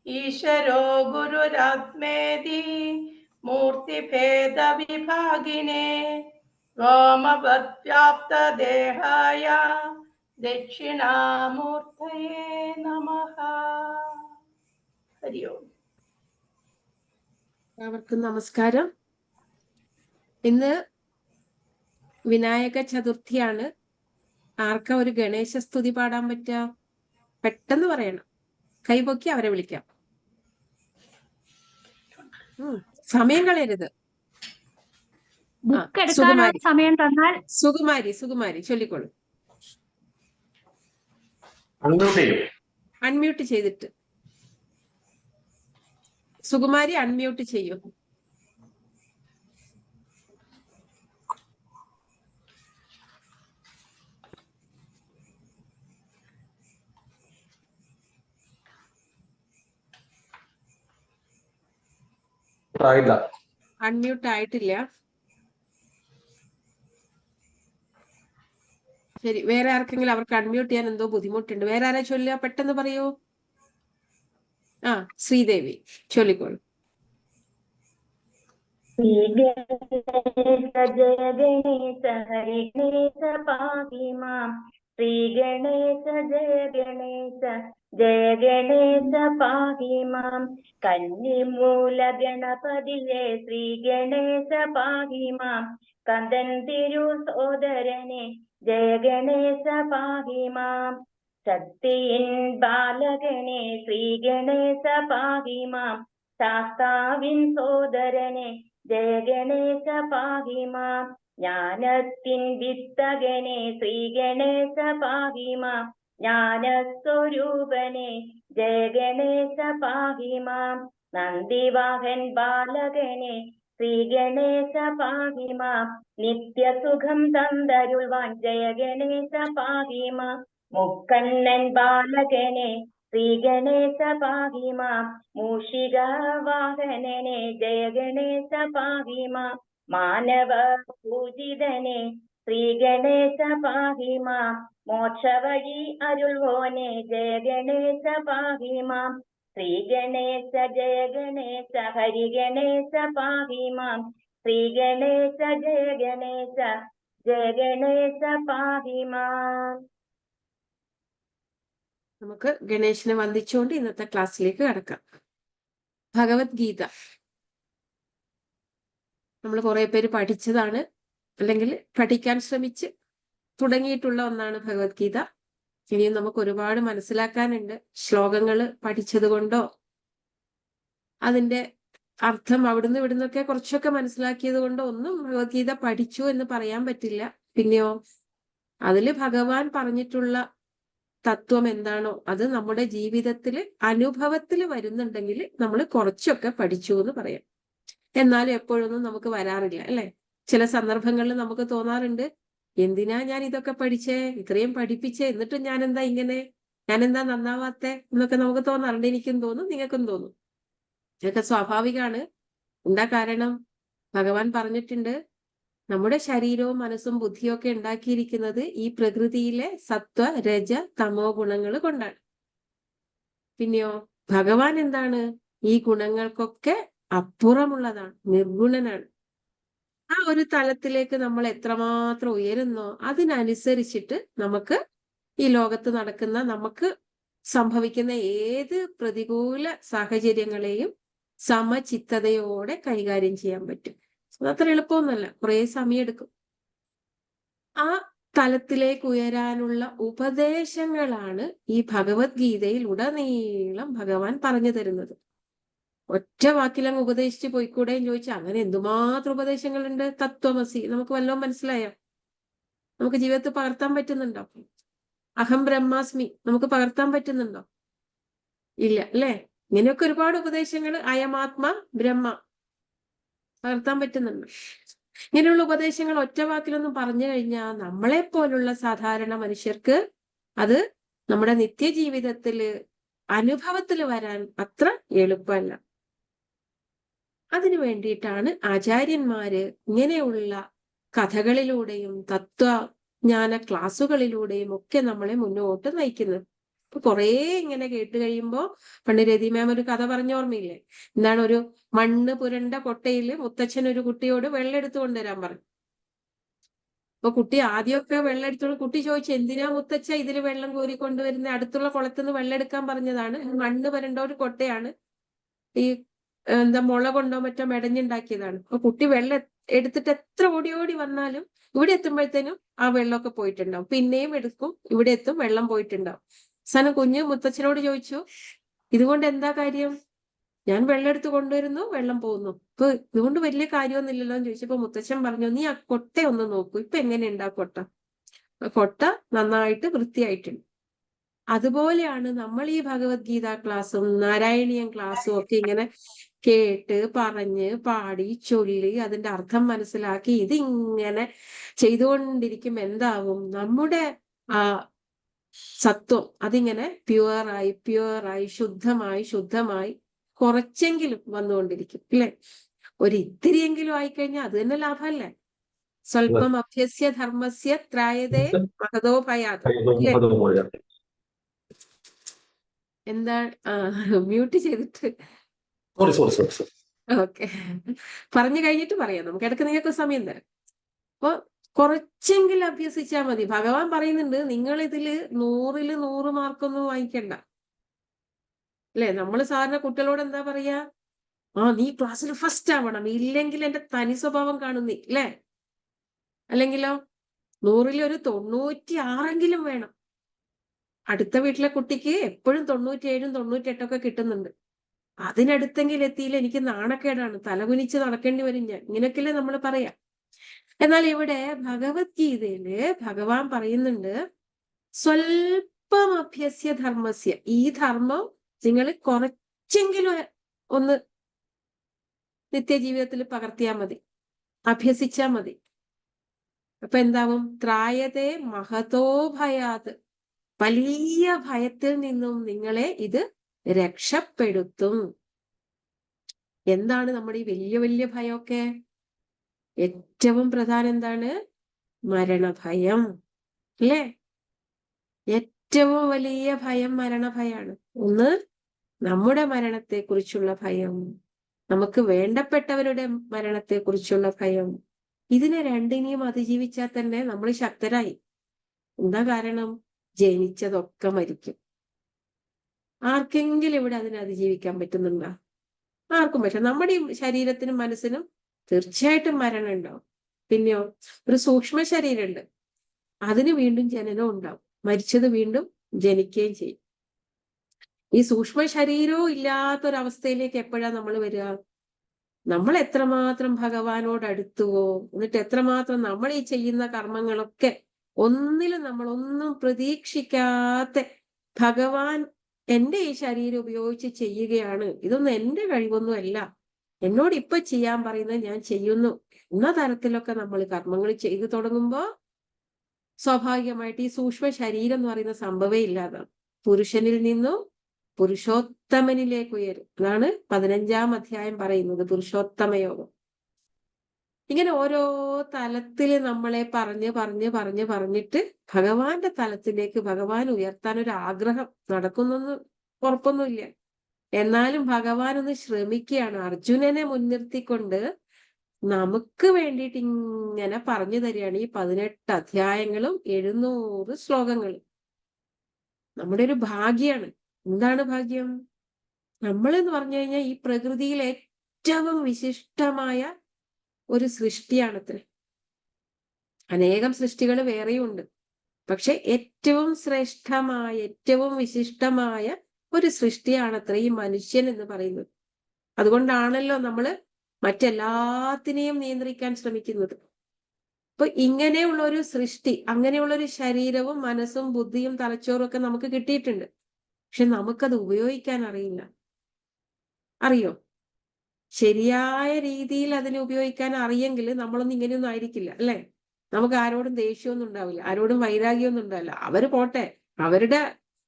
ഈശ്വരോ ഗുരുരാത്മേതി മൂർത്തിഭേദവിഭാഗിനേ വ്യോമവദ്വ്യാപ്തദേഹായ ദക്ഷിണാമൂർത്തയേ നമഃ. ഹരി ഓം. എല്ലാവർക്കും നമസ്കാരം. ഇന്ന് വിനായക ചതുർത്ഥിയാണ്. ആർക്കാ ഒരു ഗണേശ സ്തുതി പാടാൻ പറ്റുക? പെട്ടെന്ന് പറയണം. കൈപൊക്കി അവരെ വിളിക്കാം. സമയം കളയരുത്. സമയം തന്നാൽ. സുകുമാരി ചൊല്ലിക്കോളൂ. അൺമ്യൂട്ട് ചെയ്തിട്ട്. സുകുമാരി അൺമ്യൂട്ട് ചെയ്യൂ. അൺമ്യൂട്ട് ആയിട്ടില്ല. ശരി, വേറെ ആർക്കെങ്കിലും അവർക്ക് അൺമ്യൂട്ട് ചെയ്യാൻ എന്തോ ബുദ്ധിമുട്ടുണ്ട്. വേറെ ആരാ ചൊല്ലുക? പെട്ടെന്ന് പറയൂ. ശ്രീദേവി ചൊല്ലിക്കോളൂ. ശ്രീ ഗണേശ ജയ ഗണേശ ഹരി ഗണേശ പാഹി മാം. ശ്രീ ഗണേശ ജയ ഗണേശ ജയ ഗണേശ പാഹി മാം. കന്നിമൂല ഗണപതിയെ ശ്രീ ഗണേശ പാഹി മാം. കന്ദൻ തിരു സോദരനെ ജയ ഗണേശ പാഹി മാം. ശക്തിയിൻ ബാലകനെ ശ്രീ ഗണേശ പാഹി മാം. ശാസ്താവിൻ സോദരനെ ജയ ഗണേശ പാഹി മാം. ജ്ഞാനത്തിൻ വിത്തകനെ ശ്രീ ഗണേശ പാഹി മാം. ജ്ഞാനസ്വരൂപനെ ജയ ഗണേശ പാഹി മാം. നന്ദിവാഹൻ ബാലകനെ ശ്രീ ഗണേശ പാഹി മാം. നിത്യസുഖം തന്തരുൾവാൻ ജയ ഗണേശ പാഹി മാം. മുക്കണ്ണൻ ബാലകനെ ശ്രീ ഗണേശ പാഹി മാം. മൂഷിക വാഹനനെ ജയ ഗണേശ പാഹി മാം. മാനവ പൂജിതനെ ശ്രീ ഗണേശ പാഹി മാം. മോക്ഷവഴി അരുൾവോനെ ജയ ഗണേശ പാഹി മാം. ശ്രീ ഗണേശ ജയ ഗണേശ ഹരി ഗണേശ പാഹി മാം. ശ്രീ ഗണേശ ജയ ഗണേശ ജയ ഗണേശ പാഹി മാം. നമുക്ക് ഗണേശനെ വന്ദിച്ചുകൊണ്ട് ഇന്നത്തെ ക്ലാസ്സിലേക്ക് കടക്കാം. ഭഗവത്ഗീത നമ്മൾ കുറെ പേര് പഠിച്ചതാണ്, അല്ലെങ്കിൽ പഠിക്കാൻ ശ്രമിച്ച് തുടങ്ങിയിട്ടുള്ള ഒന്നാണ് ഭഗവത്ഗീത. ഇനിയും നമുക്ക് ഒരുപാട് മനസ്സിലാക്കാനുണ്ട്. ശ്ലോകങ്ങൾ പഠിച്ചത് കൊണ്ടോ അതിന്റെ അർത്ഥം അവിടുന്ന് ഇവിടുന്നൊക്കെ കുറച്ചൊക്കെ മനസ്സിലാക്കിയത് കൊണ്ടോ ഒന്നും ഭഗവത്ഗീത പഠിച്ചു എന്ന് പറയാൻ പറ്റില്ല. പിന്നെയോ അതില് ഭഗവാൻ പറഞ്ഞിട്ടുള്ള തത്വം എന്താണോ അത് നമ്മുടെ ജീവിതത്തിൽ അനുഭവത്തിൽ വരുന്നുണ്ടെങ്കിൽ നമ്മൾ കുറച്ചൊക്കെ പഠിച്ചു എന്ന് പറയാം. എന്നാലും എപ്പോഴൊന്നും നമുക്ക് വരാറില്ല, അല്ലെ? ചില സന്ദർഭങ്ങളിൽ നമുക്ക് തോന്നാറുണ്ട്, എന്തിനാ ഞാൻ ഇതൊക്കെ പഠിച്ചേ, ഇത്രയും പഠിപ്പിച്ചേ, എന്നിട്ടും ഞാനെന്താ ഇങ്ങനെ, ഞാനെന്താ നന്നാവാത്തെ എന്നൊക്കെ നമുക്ക് തോന്നാറുണ്ട്. എനിക്കും തോന്നും, നിങ്ങൾക്കും തോന്നും. ഇതൊക്കെ സ്വാഭാവികമാണ്. എന്താ കാരണം? ഭഗവാൻ പറഞ്ഞിട്ടുണ്ട്, നമ്മുടെ ശരീരവും മനസ്സും ബുദ്ധിയും ഒക്കെ ഉണ്ടാക്കിയിരിക്കുന്നത് ഈ പ്രകൃതിയിലെ സത്വ രജ തമോ ഗുണങ്ങൾ കൊണ്ടാണ്. പിന്നെയോ ഭഗവാൻ എന്താണ്? ഈ ഗുണങ്ങൾക്കൊക്കെ അപ്പുറമുള്ളതാണ്, നിർഗുണനാണ്. ആ ഒരു തലത്തിലേക്ക് നമ്മൾ എത്രമാത്രം ഉയരുന്നോ അതിനനുസരിച്ചിട്ട് നമുക്ക് ഈ ലോകത്ത് നടക്കുന്ന, നമുക്ക് സംഭവിക്കുന്ന ഏത് പ്രതികൂല സാഹചര്യങ്ങളെയും സമചിത്തതയോടെ കൈകാര്യം ചെയ്യാൻ പറ്റും. അതത്ര എളുപ്പമൊന്നുമല്ല, കുറെ സമയമെടുക്കും. ആ തലത്തിലേക്ക് ഉയരാനുള്ള ഉപദേശങ്ങളാണ് ഈ ഭഗവത്ഗീതയിൽ ഉടനീളം ഭഗവാൻ പറഞ്ഞു തരുന്നത്. ഒറ്റ വാക്കിലങ്ങ് ഉപദേശിച്ച് പോയിക്കൂടെയും ചോദിച്ചാൽ അങ്ങനെ എന്തുമാത്രം ഉപദേശങ്ങളുണ്ട്. തത്വമസി നമുക്ക് വല്ലതും മനസ്സിലായോ? നമുക്ക് ജീവിതത്തിൽ പകർത്താൻ പറ്റുന്നുണ്ടോ? അഹം ബ്രഹ്മാസ്മി നമുക്ക് പകർത്താൻ പറ്റുന്നുണ്ടോ? ഇല്ല, അല്ലേ? ഇങ്ങനെയൊക്കെ ഒരുപാട് ഉപദേശങ്ങൾ, അയമാത്മ ബ്രഹ്മ പകർത്താൻ പറ്റുന്നുണ്ട്. ഇങ്ങനെയുള്ള ഉപദേശങ്ങൾ ഒറ്റ വാക്കിലൊന്നും പറഞ്ഞു കഴിഞ്ഞാൽ നമ്മളെ പോലുള്ള സാധാരണ മനുഷ്യർക്ക് അത് നമ്മുടെ നിത്യജീവിതത്തില് അനുഭവത്തിൽ വരാൻ അത്ര എളുപ്പമല്ല. അതിനു വേണ്ടിയിട്ടാണ് ആചാര്യന്മാര് ഇങ്ങനെയുള്ള കഥകളിലൂടെയും തത്വ ജ്ഞാന ക്ലാസ്സുകളിലൂടെയും ഒക്കെ നമ്മളെ മുന്നോട്ട് നയിക്കുന്നത്. ഇപ്പൊ കുറേ ഇങ്ങനെ കേട്ട് കഴിയുമ്പോ പണ്ട് രതി മാം ഒരു കഥ പറഞ്ഞ ഓർമ്മയില്ലേ? എന്താണ്, ഒരു മണ്ണ് പുരണ്ട കൊട്ടയില് മുത്തച്ഛൻ ഒരു കുട്ടിയോട് വെള്ളം എടുത്തു കൊണ്ടുവരാൻ പറഞ്ഞു. അപ്പൊ കുട്ടി ആദ്യമൊക്കെ വെള്ളം എടുത്തോളൂ. കുട്ടി ചോദിച്ചു, എന്തിനാ മുത്തച്ഛ ഇതില് വെള്ളം കോരി കൊണ്ടുവരുന്ന? അടുത്തുള്ള കുളത്തുനിന്ന് വെള്ളം എടുക്കാൻ പറഞ്ഞതാണ്. മണ്ണ് പുരണ്ട ഒരു കൊട്ടയാണ്, ഈ എന്താ മുള കൊണ്ടോ മറ്റോ മെടഞ്ഞുണ്ടാക്കിയതാണ്. അപ്പൊ കുട്ടി വെള്ളം എടുത്തിട്ട് എത്ര ഓടി ഓടി വന്നാലും ഇവിടെ എത്തുമ്പോഴത്തേനും ആ വെള്ളമൊക്കെ പോയിട്ടുണ്ടാവും. പിന്നെയും എടുക്കും, ഇവിടെ എത്തും, വെള്ളം പോയിട്ടുണ്ടാവും. അവസാനം കുഞ്ഞ് മുത്തച്ഛനോട് ചോദിച്ചു, ഇതുകൊണ്ട് എന്താ കാര്യം? ഞാൻ വെള്ളം എടുത്ത് കൊണ്ടുവരുന്നു, വെള്ളം പോകുന്നു, ഇപ്പൊ ഇതുകൊണ്ട് വലിയ കാര്യമൊന്നുമില്ലല്ലോ എന്ന് ചോദിച്ചപ്പോ മുത്തച്ഛൻ പറഞ്ഞു, നീ ആ കൊട്ട ഒന്ന് നോക്കൂ, ഇപ്പൊ എങ്ങനെയുണ്ട് ആ കൊട്ട? കൊട്ട നന്നായിട്ട് വൃത്തിയായിട്ടുണ്ട്. അതുപോലെയാണ് നമ്മൾ ഈ ഭഗവത്ഗീത ക്ലാസ്സും നാരായണീയം ക്ലാസ്സും ഒക്കെ ഇങ്ങനെ കേട്ട് പറഞ്ഞ് പാടി ചൊല്ലി അതിന്റെ അർത്ഥം മനസ്സിലാക്കി ഇതിങ്ങനെ ചെയ്തുകൊണ്ടിരിക്കും. എന്താവും? നമ്മുടെ ആ സത്വം അതിങ്ങനെ പ്യുവറായി ശുദ്ധമായി കുറച്ചെങ്കിലും വന്നുകൊണ്ടിരിക്കും, ഇല്ലേ? ഒരു ഇത്തിരിയെങ്കിലും ആയിക്കഴിഞ്ഞാൽ അത് തന്നെ ലാഭമല്ലേ? സ്വല്പം അഭ്യസ്യ ധർമ്മസ്യ ത്രായതേ മഹതോ ഭയാത്, അല്ലേ? എന്താ മ്യൂട്ട് ചെയ്തിട്ട് ഓക്കെ, പറഞ്ഞു കഴിഞ്ഞിട്ട് പറയാം. നമുക്ക് ഇടയ്ക്ക് നിങ്ങൾക്ക് സമയം തരാം. അപ്പൊ കുറച്ചെങ്കിലും അഭ്യസിച്ചാൽ മതി. ഭഗവാൻ പറയുന്നുണ്ട്, നിങ്ങൾ ഇതില് 100-ല് 100 മാർക്കൊന്നും വാങ്ങിക്കണ്ട, അല്ലെ? നമ്മൾ സാധാരണ കുട്ടികളോട് എന്താ പറയാ? നീ ക്ലാസ്സിൽ ഫസ്റ്റ് ആവണം, ഇല്ലെങ്കിൽ എന്റെ തനി സ്വഭാവം കാണുന്നേ, അല്ലേ? അല്ലെങ്കിലോ 100-ല് ഒരു 96 വേണം. അടുത്ത വീട്ടിലെ കുട്ടിക്ക് എപ്പോഴും 97, 98 കിട്ടുന്നുണ്ട്. അതിനടുത്തെങ്കിലും എത്തിയില്ല, എനിക്ക് നാണക്കേടാണ്, തലകുനിച്ച് നടക്കേണ്ടി വരും ഞാൻ, ഇങ്ങനെയൊക്കെയല്ലേ നമ്മൾ പറയാം. എന്നാൽ ഇവിടെ ഭഗവത്ഗീതയില് ഭഗവാൻ പറയുന്നുണ്ട്, സ്വൽപ്പം അഭ്യസ്യ ധർമ്മസ്യ, ഈ ധർമ്മം നിങ്ങൾ കുറച്ചെങ്കിലും ഒന്ന് നിത്യജീവിതത്തിൽ പകർത്തിയാൽ മതി, അഭ്യസിച്ചാൽ മതി. അപ്പൊ എന്താവും? ത്രായതേ മഹതോ ഭയാത്, വലിയ ഭയത്തിൽ നിന്നും നിങ്ങളെ ഇത് രക്ഷപ്പെടുത്തും. എന്താണ് നമ്മുടെ ഈ വലിയ വലിയ ഭയമൊക്കെ? ഏറ്റവും പ്രധാനം എന്താണ്? മരണഭയം, അല്ലേ? ഏറ്റവും വലിയ ഭയം മരണഭയാണ്. ഒന്ന് നമ്മുടെ മരണത്തെക്കുറിച്ചുള്ള ഭയം, നമുക്ക് വേണ്ടപ്പെട്ടവരുടെ മരണത്തെക്കുറിച്ചുള്ള ഭയം. ഇതിനെ രണ്ടിനെയും അതിജീവിച്ചാൽ തന്നെ നമ്മൾ ശക്തരായി. എന്താ കാരണം? ജനിച്ചതൊക്കെ മരിക്കും. ആർക്കെങ്കിലും ഇവിടെ അതിനെ അതിജീവിക്കാൻ പറ്റുന്നുണ്ടോ? ആർക്കും പറ്റും. നമ്മുടെ ഈ ശരീരത്തിനും മനസ്സിനും തീർച്ചയായിട്ടും മരണം ഉണ്ടാവും. പിന്നെയോ ഒരു സൂക്ഷ്മ ശരീരമുണ്ട്, അതിന് വീണ്ടും ജനനം ഉണ്ടാവും, മരിച്ചത് വീണ്ടും ജനിക്കുകയും ചെയ്യും. ഈ സൂക്ഷ്മ ശരീരവും ഇല്ലാത്തൊരവസ്ഥയിലേക്ക് എപ്പോഴാണ് നമ്മൾ വരിക? നമ്മൾ എത്രമാത്രം ഭഗവാനോട് അടുത്തുവോ, എന്നിട്ട് എത്രമാത്രം നമ്മൾ ഈ ചെയ്യുന്ന കർമ്മങ്ങളൊക്കെ ഒന്നിലും നമ്മളൊന്നും പ്രതീക്ഷിക്കാത്ത, ഭഗവാൻ എന്റെ ഈ ശരീരം ഉപയോഗിച്ച് ചെയ്യുകയാണ്, ഇതൊന്നും എന്റെ കഴിവൊന്നും അല്ല, എന്നോട് ഇപ്പൊ ചെയ്യാൻ പറയുന്നത് ഞാൻ ചെയ്യുന്നു എന്ന തരത്തിലൊക്കെ നമ്മൾ കർമ്മങ്ങൾ ചെയ്തു തുടങ്ങുമ്പോ സ്വാഭാവികമായിട്ട് ഈ സൂക്ഷ്മ ശരീരം എന്ന് പറയുന്ന സംഭവേ ഇല്ലാതാണ്. പുരുഷനിൽ നിന്നും പുരുഷോത്തമനിലേക്ക് ഉയരും. അതാണ് 15-ാം അധ്യായം പറയുന്നത്, പുരുഷോത്തമയോഗം. ഇങ്ങനെ ഓരോ തലത്തില് നമ്മളെ പറഞ്ഞിട്ട് ഭഗവാന്റെ തലത്തിലേക്ക് ഭഗവാൻ ഉയർത്താൻ ഒരു ആഗ്രഹം നടക്കുന്നൊന്നും ഉറപ്പൊന്നുമില്ല. എന്നാലും ഭഗവാൻ ഒന്ന് ശ്രമിക്കുകയാണ്. അർജുനനെ മുൻനിർത്തിക്കൊണ്ട് നമുക്ക് വേണ്ടിയിട്ട് ഇങ്ങനെ പറഞ്ഞു തരികയാണ് ഈ 18 അധ്യായങ്ങളും 700 ശ്ലോകങ്ങളും. നമ്മുടെ ഒരു ഭാഗ്യാണ്. എന്താണ് ഭാഗ്യം? നമ്മൾ എന്ന് പറഞ്ഞു കഴിഞ്ഞാൽ ഈ പ്രകൃതിയിൽ ഏറ്റവും വിശിഷ്ടമായ ഒരു സൃഷ്ടിയാണത്രേ. അനേകം സൃഷ്ടികൾ വേറെയും ഉണ്ട്, പക്ഷെ ഏറ്റവും ശ്രേഷ്ഠമായ ഏറ്റവും വിശിഷ്ടമായ ഒരു സൃഷ്ടിയാണത്രേ ഈ മനുഷ്യൻ എന്ന് പറയുന്നത്. അതുകൊണ്ടാണല്ലോ നമ്മള് മറ്റെല്ലാത്തിനെയും നിയന്ത്രിക്കാൻ ശ്രമിക്കുന്നത്. അപ്പൊ ഇങ്ങനെയുള്ള ഒരു സൃഷ്ടി, അങ്ങനെയുള്ള ഒരു ശരീരവും മനസ്സും ബുദ്ധിയും തലച്ചോറും ഒക്കെ നമുക്ക് കിട്ടിയിട്ടുണ്ട്. പക്ഷെ നമുക്കത് ഉപയോഗിക്കാൻ അറിയില്ല. അറിയോ? ശരിയായ രീതിയിൽ അതിനെ ഉപയോഗിക്കാൻ അറിയെങ്കിൽ നമ്മളൊന്നും ഇങ്ങനെയൊന്നും ആയിരിക്കില്ല, അല്ലെ? നമുക്ക് ആരോടും ദേഷ്യമൊന്നും ഉണ്ടാവില്ല, ആരോടും വൈരാഗ്യമൊന്നും ഉണ്ടാവില്ല. അവര് പോട്ടെ,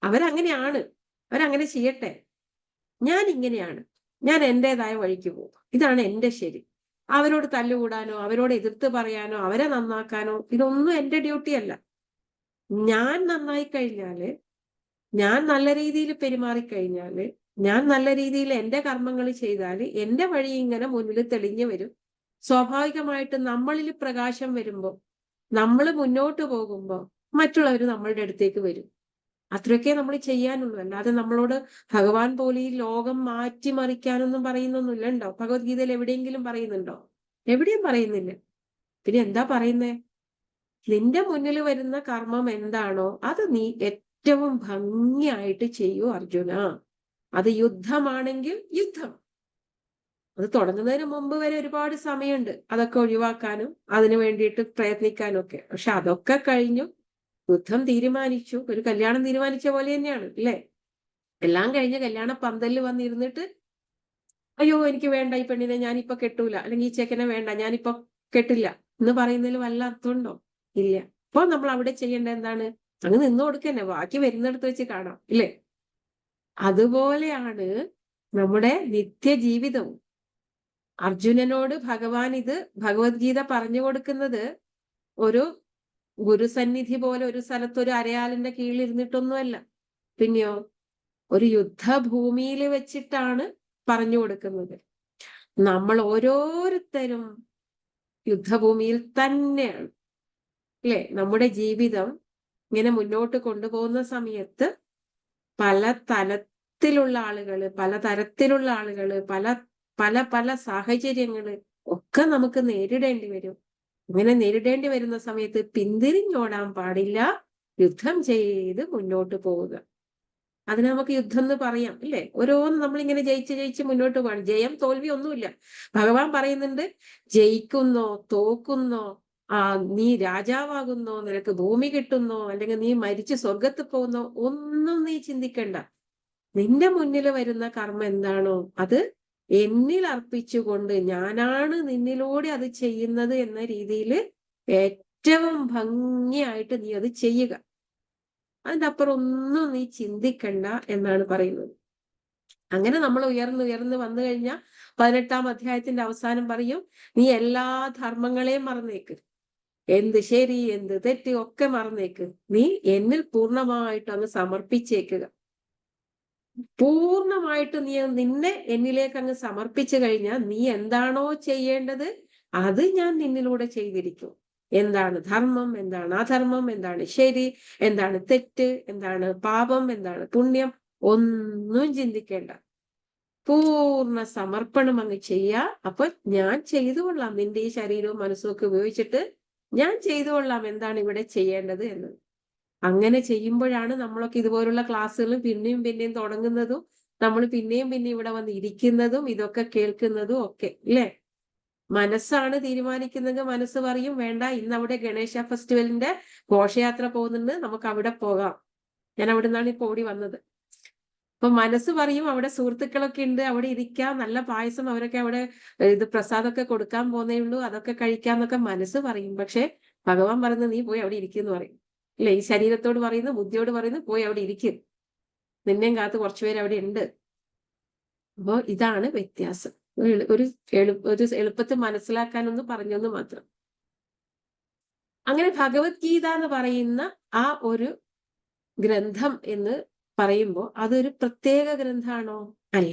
അവരങ്ങനെയാണ്, അവരങ്ങനെ ചെയ്യട്ടെ, ഞാൻ ഇങ്ങനെയാണ്, ഞാൻ എൻ്റെതായ വഴിക്ക് പോകും, ഇതാണ് എൻ്റെ ശരി. അവരോട് തല്ലുകൂടാനോ അവരോട് എതിർത്ത് പറയാനോ അവരെ നന്നാക്കാനോ ഇതൊന്നും എന്റെ ഡ്യൂട്ടി അല്ല. ഞാൻ നന്നായി കഴിഞ്ഞാല്, ഞാൻ നല്ല രീതിയിൽ പെരുമാറിക്കഴിഞ്ഞാല്, ഞാൻ നല്ല രീതിയിൽ എന്റെ കർമ്മങ്ങൾ ചെയ്താല് എന്റെ വഴി ഇങ്ങനെ മുന്നിൽ തെളിഞ്ഞു വരും. സ്വാഭാവികമായിട്ട് നമ്മളിൽ പ്രകാശം വരുമ്പോ, നമ്മൾ മുന്നോട്ട് പോകുമ്പോ മറ്റുള്ളവർ നമ്മളുടെ അടുത്തേക്ക് വരും. അത്രയൊക്കെ നമ്മൾ ചെയ്യാനുള്ളൂ. അല്ലാതെ നമ്മളോട് ഭഗവാൻ പോലെ ഈ ലോകം മാറ്റിമറിക്കാനൊന്നും പറയുന്നൊന്നുമില്ല. ഉണ്ടോ ഭഗവത്ഗീതയിൽ എവിടെയെങ്കിലും പറയുന്നുണ്ടോ? എവിടെയും പറയുന്നില്ല. പിന്നെ എന്താ പറയുന്നേ? നിന്റെ മുന്നിൽ വരുന്ന കർമ്മം എന്താണോ അത് നീ ഏറ്റവും ഭംഗിയായിട്ട് ചെയ്യൂ അർജുന. അത് യുദ്ധമാണെങ്കിൽ യുദ്ധം, അത് തുടങ്ങുന്നതിന് മുമ്പ് വരെ ഒരുപാട് സമയമുണ്ട് അതൊക്കെ ഒഴിവാക്കാനും അതിനു വേണ്ടിയിട്ട് പ്രയത്നിക്കാനും ഒക്കെ. പക്ഷെ അതൊക്കെ കഴിഞ്ഞു യുദ്ധം തീരുമാനിച്ചു. ഒരു കല്യാണം തീരുമാനിച്ച പോലെ തന്നെയാണ് അല്ലേ? എല്ലാം കഴിഞ്ഞ് കല്യാണ പന്തലിൽ വന്നിരുന്നിട്ട് അയ്യോ എനിക്ക് വേണ്ട ഈ പെണ്ണിനെ, ഞാനിപ്പോ കെട്ടൂല, അല്ലെങ്കിൽ ഈ ചെക്കനെ വേണ്ട, ഞാനിപ്പോ കെട്ടില്ല എന്ന് പറയുന്നതിൽ വല്ല അർത്ഥമുണ്ടോ? ഇല്ല. അപ്പൊ നമ്മൾ അവിടെ ചെയ്യേണ്ട എന്താണ്? അങ്ങ് നിന്ന് കൊടുക്കന്നെ, ബാക്കി വരുന്നിടത്ത് വെച്ച് കാണാം, ഇല്ലേ? അതുപോലെയാണ് നമ്മുടെ നിത്യജീവിതവും. അർജുനനോട് ഭഗവാൻ ഇത് ഭഗവത്ഗീത പറഞ്ഞു കൊടുക്കുന്നത് ഒരു ഗുരുസന്നിധി പോലെ ഒരു സ്ഥലത്ത് ഒരു അരയാലിന്റെ കീഴിൽ ഇരുന്നിട്ടൊന്നുമല്ല. പിന്നെയോ ഒരു യുദ്ധഭൂമിയിൽ വെച്ചിട്ടാണ് പറഞ്ഞു കൊടുക്കുന്നത്. നമ്മൾ ഓരോരുത്തരും യുദ്ധഭൂമിയിൽ തന്നെയാണ്, അല്ലെ? നമ്മുടെ ജീവിതം ഇങ്ങനെ മുന്നോട്ട് കൊണ്ടുപോകുന്ന സമയത്ത് പല തലത്തിലുള്ള ആളുകള്, പലതരത്തിലുള്ള ആളുകള്, പല പല പല സാഹചര്യങ്ങള് ഒക്കെ നമുക്ക് നേരിടേണ്ടി വരും. ഇങ്ങനെ നേരിടേണ്ടി വരുന്ന സമയത്ത് പിന്തിരിഞ്ഞോടാൻ പാടില്ല, യുദ്ധം ചെയ്ത് മുന്നോട്ട് പോവുക. അതിന് നമുക്ക് യുദ്ധം എന്ന് പറയാം, ഇല്ലേ? ഓരോന്നും നമ്മളിങ്ങനെ ജയിച്ച് ജയിച്ച് മുന്നോട്ട് പോകണം. ജയം തോൽവി ഒന്നുമില്ല. ഭഗവാൻ പറയുന്നുണ്ട്, ജയിക്കുന്നോ തോക്കുന്നോ, നീ രാജാവാകുന്നോ, നിനക്ക് ഭൂമി കിട്ടുന്നോ, അല്ലെങ്കിൽ നീ മരിച്ച് സ്വർഗത്ത് പോകുന്നോ, ഒന്നും നീ ചിന്തിക്കണ്ട. നിന്റെ മുന്നിൽ വരുന്ന കർമ്മം എന്താണോ അത് എന്നിൽ അർപ്പിച്ചുകൊണ്ട് ഞാനാണ് നിന്നിലൂടെ അത് ചെയ്യുന്നത് എന്ന രീതിയിൽ ഏറ്റവും ഭംഗിയായിട്ട് നീ അത് ചെയ്യുക. അതിന്റെ അപ്പുറം ഒന്നും നീ ചിന്തിക്കണ്ട എന്നാണ് പറയുന്നത്. അങ്ങനെ നമ്മൾ ഉയർന്ന് വന്നു കഴിഞ്ഞാൽ 18-ാം അധ്യായത്തിന്റെ അവസാനം പറയും, നീ എല്ലാ ധർമ്മങ്ങളെയും മറന്നേക്ക്, എന്ത് ശരി എന്ത് തെറ്റ് ഒക്കെ മറന്നേക്ക്, നീ എന്നിൽ പൂർണ്ണമായിട്ട് അങ്ങ് സമർപ്പിച്ചേക്കുക. പൂർണ്ണമായിട്ട് നീ നിന്നെ എന്നിലേക്ക് അങ്ങ് സമർപ്പിച്ചു കഴിഞ്ഞാൽ നീ എന്താണോ ചെയ്യേണ്ടത് അത് ഞാൻ നിന്നിലൂടെ ചെയ്തിരിക്കും. എന്താണ് ധർമ്മം, എന്താണ് അധർമ്മം, എന്താണ് ശരി, എന്താണ് തെറ്റ്, എന്താണ് പാപം, എന്താണ് പുണ്യം, ഒന്നും ചിന്തിക്കേണ്ട. പൂർണ്ണ സമർപ്പണം അങ്ങ് ചെയ്യാ. അപ്പൊ ഞാൻ ചെയ്തു കൊള്ളാം, നിന്റെ ഈ ശരീരവും മനസ്സും ഒക്കെ ഉപയോഗിച്ചിട്ട് ഞാൻ ചെയ്തു കൊള്ളാം എന്താണ് ഇവിടെ ചെയ്യേണ്ടത് എന്ന്. അങ്ങനെ ചെയ്യുമ്പോഴാണ് നമ്മളൊക്കെ ഇതുപോലുള്ള ക്ലാസ്സുകൾ പിന്നെയും പിന്നെയും തുടങ്ങുന്നതും നമ്മൾ പിന്നെയും പിന്നെയും ഇവിടെ വന്ന് ഇരിക്കുന്നതും ഇതൊക്കെ കേൾക്കുന്നതും ഒക്കെ, ഇല്ലേ? മനസ്സാണ് തീരുമാനിക്കുന്നതെങ്കിൽ മനസ്സ് പറയും, വേണ്ട, ഇന്ന് അവിടെ ഗണേശ ഫെസ്റ്റിവലിന്റെ ഘോഷയാത്ര പോകുന്നുണ്ട്, നമുക്ക് അവിടെ പോകാം. ഞാൻ അവിടെ നിന്നാണ് ഇപ്പൊ ഓടി വന്നത്. അപ്പൊ മനസ്സ് പറയും, അവിടെ സുഹൃത്തുക്കളൊക്കെ ഉണ്ട്, അവിടെ ഇരിക്കാം, നല്ല പായസം, അവരൊക്കെ അവിടെ ഇത് പ്രസാദമൊക്കെ കൊടുക്കാൻ പോന്നേ ഉള്ളൂ, അതൊക്കെ കഴിക്കാന്നൊക്കെ മനസ്സ് പറയും. പക്ഷെ ഭഗവാൻ പറയുന്നത് നീ പോയി അവിടെ ഇരിക്കുന്നു പറയും, ഇല്ല? ഈ ശരീരത്തോട് പറയുന്നു, ബുദ്ധിയോട് പറയുന്നു, പോയി അവിടെ ഇരിക്കും, നിന്നെയും കാത്ത് കുറച്ചുപേര് അവിടെ ഉണ്ട്. അപ്പോ ഇതാണ് വ്യത്യാസം. ഒരു എളുപ്പത്തിൽ മനസ്സിലാക്കാനൊന്ന് പറഞ്ഞൊന്ന് മാത്രം. അങ്ങനെ ഭഗവത്ഗീത എന്ന് പറയുന്ന ആ ഒരു ഗ്രന്ഥം എന്ന് പറയുമ്പോൾ അതൊരു പ്രത്യേക ഗ്രന്ഥമാണോ? അല്ല.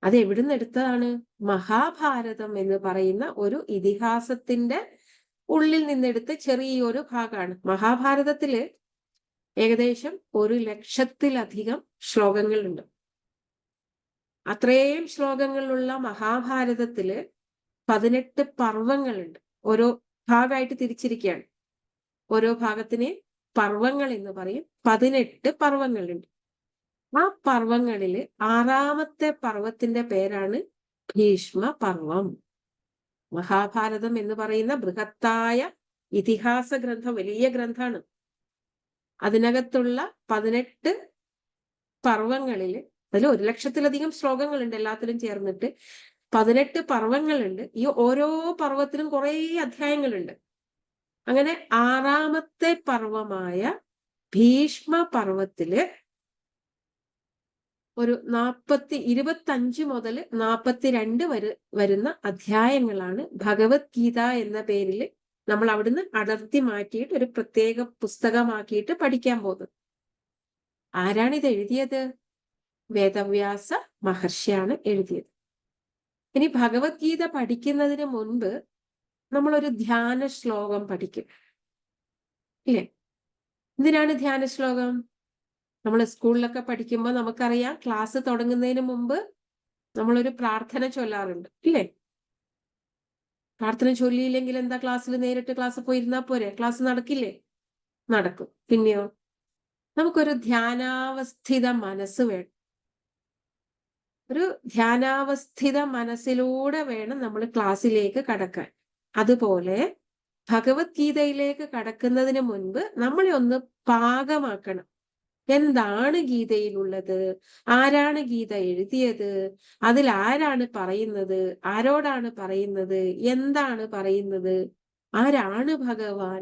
അത് എവിടുന്ന് എടുത്തതാണ്? മഹാഭാരതം എന്ന് പറയുന്ന ഒരു ഇതിഹാസത്തിന്റെ ഉള്ളിൽ നിന്നെടുത്ത ചെറിയൊരു ഭാഗമാണ്. മഹാഭാരതത്തില് ഏകദേശം 1,00,000-ത്തിലധികം ശ്ലോകങ്ങളുണ്ട്. അത്രയും ശ്ലോകങ്ങളുള്ള മഹാഭാരതത്തില് 18 പർവങ്ങളുണ്ട്. ഓരോ ഭാഗമായിട്ട് തിരിച്ചിരിക്കുകയാണ്. ഓരോ ഭാഗത്തിനെ പർവങ്ങൾ എന്ന് പറയും. 18 പർവങ്ങളുണ്ട്. ആ പർവങ്ങളില് 6ാമത്തെ പർവത്തിന്റെ പേരാണ് ഭീഷ്മ പർവം. മഹാഭാരതം എന്ന് പറയുന്ന ബൃഹത്തായ ഇതിഹാസ ഗ്രന്ഥം, വലിയ ഗ്രന്ഥമാണ്. അതിനകത്തുള്ള 18 പർവങ്ങളില് അതിൽ 1,00,000-ത്തിലധികം ശ്ലോകങ്ങളുണ്ട് എല്ലാത്തിലും ചേർന്നിട്ട്. 18 പർവങ്ങളുണ്ട്. ഈ ഓരോ പർവത്തിലും കുറെ അധ്യായങ്ങളുണ്ട്. അങ്ങനെ 6ാമത്തെ പർവമായ ഭീഷ്മ പർവത്തില് ഒരു 25 മുതൽ 42 വരുന്ന അധ്യായങ്ങളാണ് ഭഗവത്ഗീത എന്ന പേരിൽ നമ്മൾ അവിടുന്ന് അടർത്തി മാറ്റിയിട്ട് ഒരു പ്രത്യേക പുസ്തകമാക്കിയിട്ട് പഠിക്കാൻ പോകുന്നത്. ആരാണിത് എഴുതിയത്? വേദവ്യാസ മഹർഷിയാണ് എഴുതിയത്. ഇനി ഭഗവത്ഗീത പഠിക്കുന്നതിന് മുൻപ് നമ്മളൊരു ധ്യാന ശ്ലോകം പഠിക്കും, ഇല്ലേ? എന്തിനാണ് ധ്യാന ശ്ലോകം? നമ്മൾ സ്കൂളിലൊക്കെ പഠിക്കുമ്പോൾ നമുക്കറിയാം, ക്ലാസ് തുടങ്ങുന്നതിന് മുമ്പ് നമ്മളൊരു പ്രാർത്ഥന ചൊല്ലാറുണ്ട്, ഇല്ലേ? പ്രാർത്ഥന ചൊല്ലിയില്ലെങ്കിൽ എന്താ, ക്ലാസ്സിൽ നേരിട്ട് ക്ലാസ് പോയിരുന്നാ പോരെ? ക്ലാസ് നടക്കില്ലേ? നടക്കും. പിന്നെയോ, നമുക്കൊരു ധ്യാനാവസ്ഥിത മനസ്സ് വേണം. ഒരു ധ്യാനാവസ്ഥിത മനസ്സിലൂടെ വേണം നമ്മൾ ക്ലാസ്സിലേക്ക് കടക്കാൻ. അതുപോലെ ഭഗവത്ഗീതയിലേക്ക് കടക്കുന്നതിന് മുൻപ് നമ്മളെ ഒന്ന് പാകമാക്കണം. എന്താണ് ഗീതയിലുള്ളത്? ആരാണ് ഗീത എഴുതിയത്? അതിൽ ആരാണ് പറയുന്നത്? ആരോടാണ് പറയുന്നത്? എന്താണ് പറയുന്നത്? ആരാണ് ഭഗവാൻ?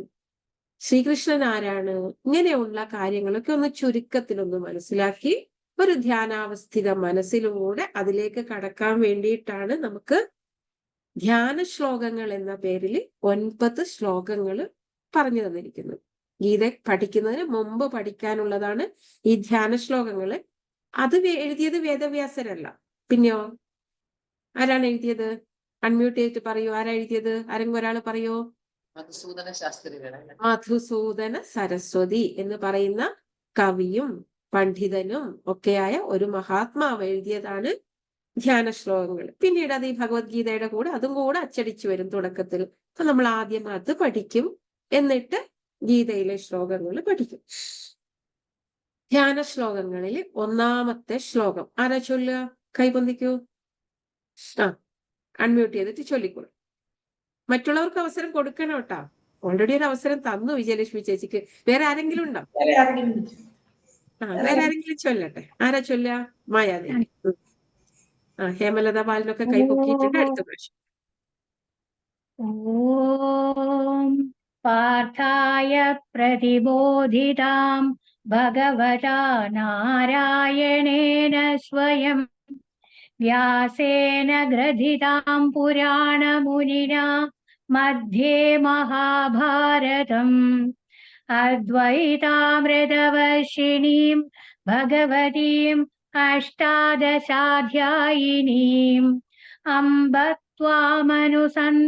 ശ്രീകൃഷ്ണൻ ആരാണ്? ഇങ്ങനെയുള്ള കാര്യങ്ങളൊക്കെ ഒന്ന് ചുരുക്കത്തിലൊന്ന് മനസ്സിലാക്കി ഒരു ധ്യാനാവസ്ഥിത മനസ്സിലൂടെ അതിലേക്ക് കടക്കാൻ വേണ്ടിയിട്ടാണ് നമുക്ക് ധ്യാന ശ്ലോകങ്ങൾ എന്ന പേരിൽ 9 ശ്ലോകങ്ങൾ പറഞ്ഞു തന്നിരിക്കുന്നത്. ഗീത പഠിക്കുന്നതിന് മുമ്പ് പഠിക്കാനുള്ളതാണ് ഈ ധ്യാന ശ്ലോകങ്ങള്. അത് എഴുതിയത് വേദവ്യാസരല്ല. പിന്നെയോ, ആരാണ് എഴുതിയത്? അൺമ്യൂട്ട് ചെയ്തിട്ട് പറയൂ, ആരാ എഴുതിയത്? ആരെങ്കിലും ഒരാൾ പറയോ? മധുസൂദന സരസ്വതി എന്ന് പറയുന്ന കവിയും പണ്ഡിതനും ഒക്കെയായ ഒരു മഹാത്മാവ് എഴുതിയതാണ് ധ്യാന ശ്ലോകങ്ങൾ. പിന്നീട് അത് ഈ ഭഗവത്ഗീതയുടെ കൂടെ അതും കൂടെ അച്ചടിച്ചു വരും തുടക്കത്തിൽ. അപ്പൊ നമ്മൾ ആദ്യം അത് പഠിക്കും, എന്നിട്ട് ഗീതയിലെ ശ്ലോകങ്ങൾ പഠിക്കും. ധ്യാന ശ്ലോകങ്ങളിൽ ഒന്നാമത്തെ ശ്ലോകം ആരാ ചൊല്ലുക? കൈപൊന്തിക്കൂ. അൺമ്യൂട്ട് ചെയ്തിട്ട് ചൊല്ലിക്കോളൂ. മറ്റുള്ളവർക്ക് അവസരം കൊടുക്കണം കേട്ടാ. ഓൾറെഡി ഒരു അവസരം തന്നു വിജയലക്ഷ്മി ചേച്ചിക്ക്. വേറെ ആരെങ്കിലും ഉണ്ടോ? വേറെ ആരെങ്കിലും ചൊല്ലട്ടെ. ആരാ ചൊല്ല? മായാദേവി. ഹേമലത ബാലനൊക്കെ കൈ പൊക്കിയിട്ടുണ്ട്. അടുത്ത പ്രാവശ്യം. ഓം പാർത്ഥായ പ്രതിബോധിതാം ഭഗവതാ നാരായണേന സ്വയം വ്യാസേന ഗ്രഥിതാം പുരാണമുനിനാ മധ്യേ മഹാഭാരതം അദ്വൈതാമൃതവർഷിണീം ഭഗവതീം അഷ്ടാദശാധ്യായിനീം അംബ ത്വാമനുസന്ധധാമി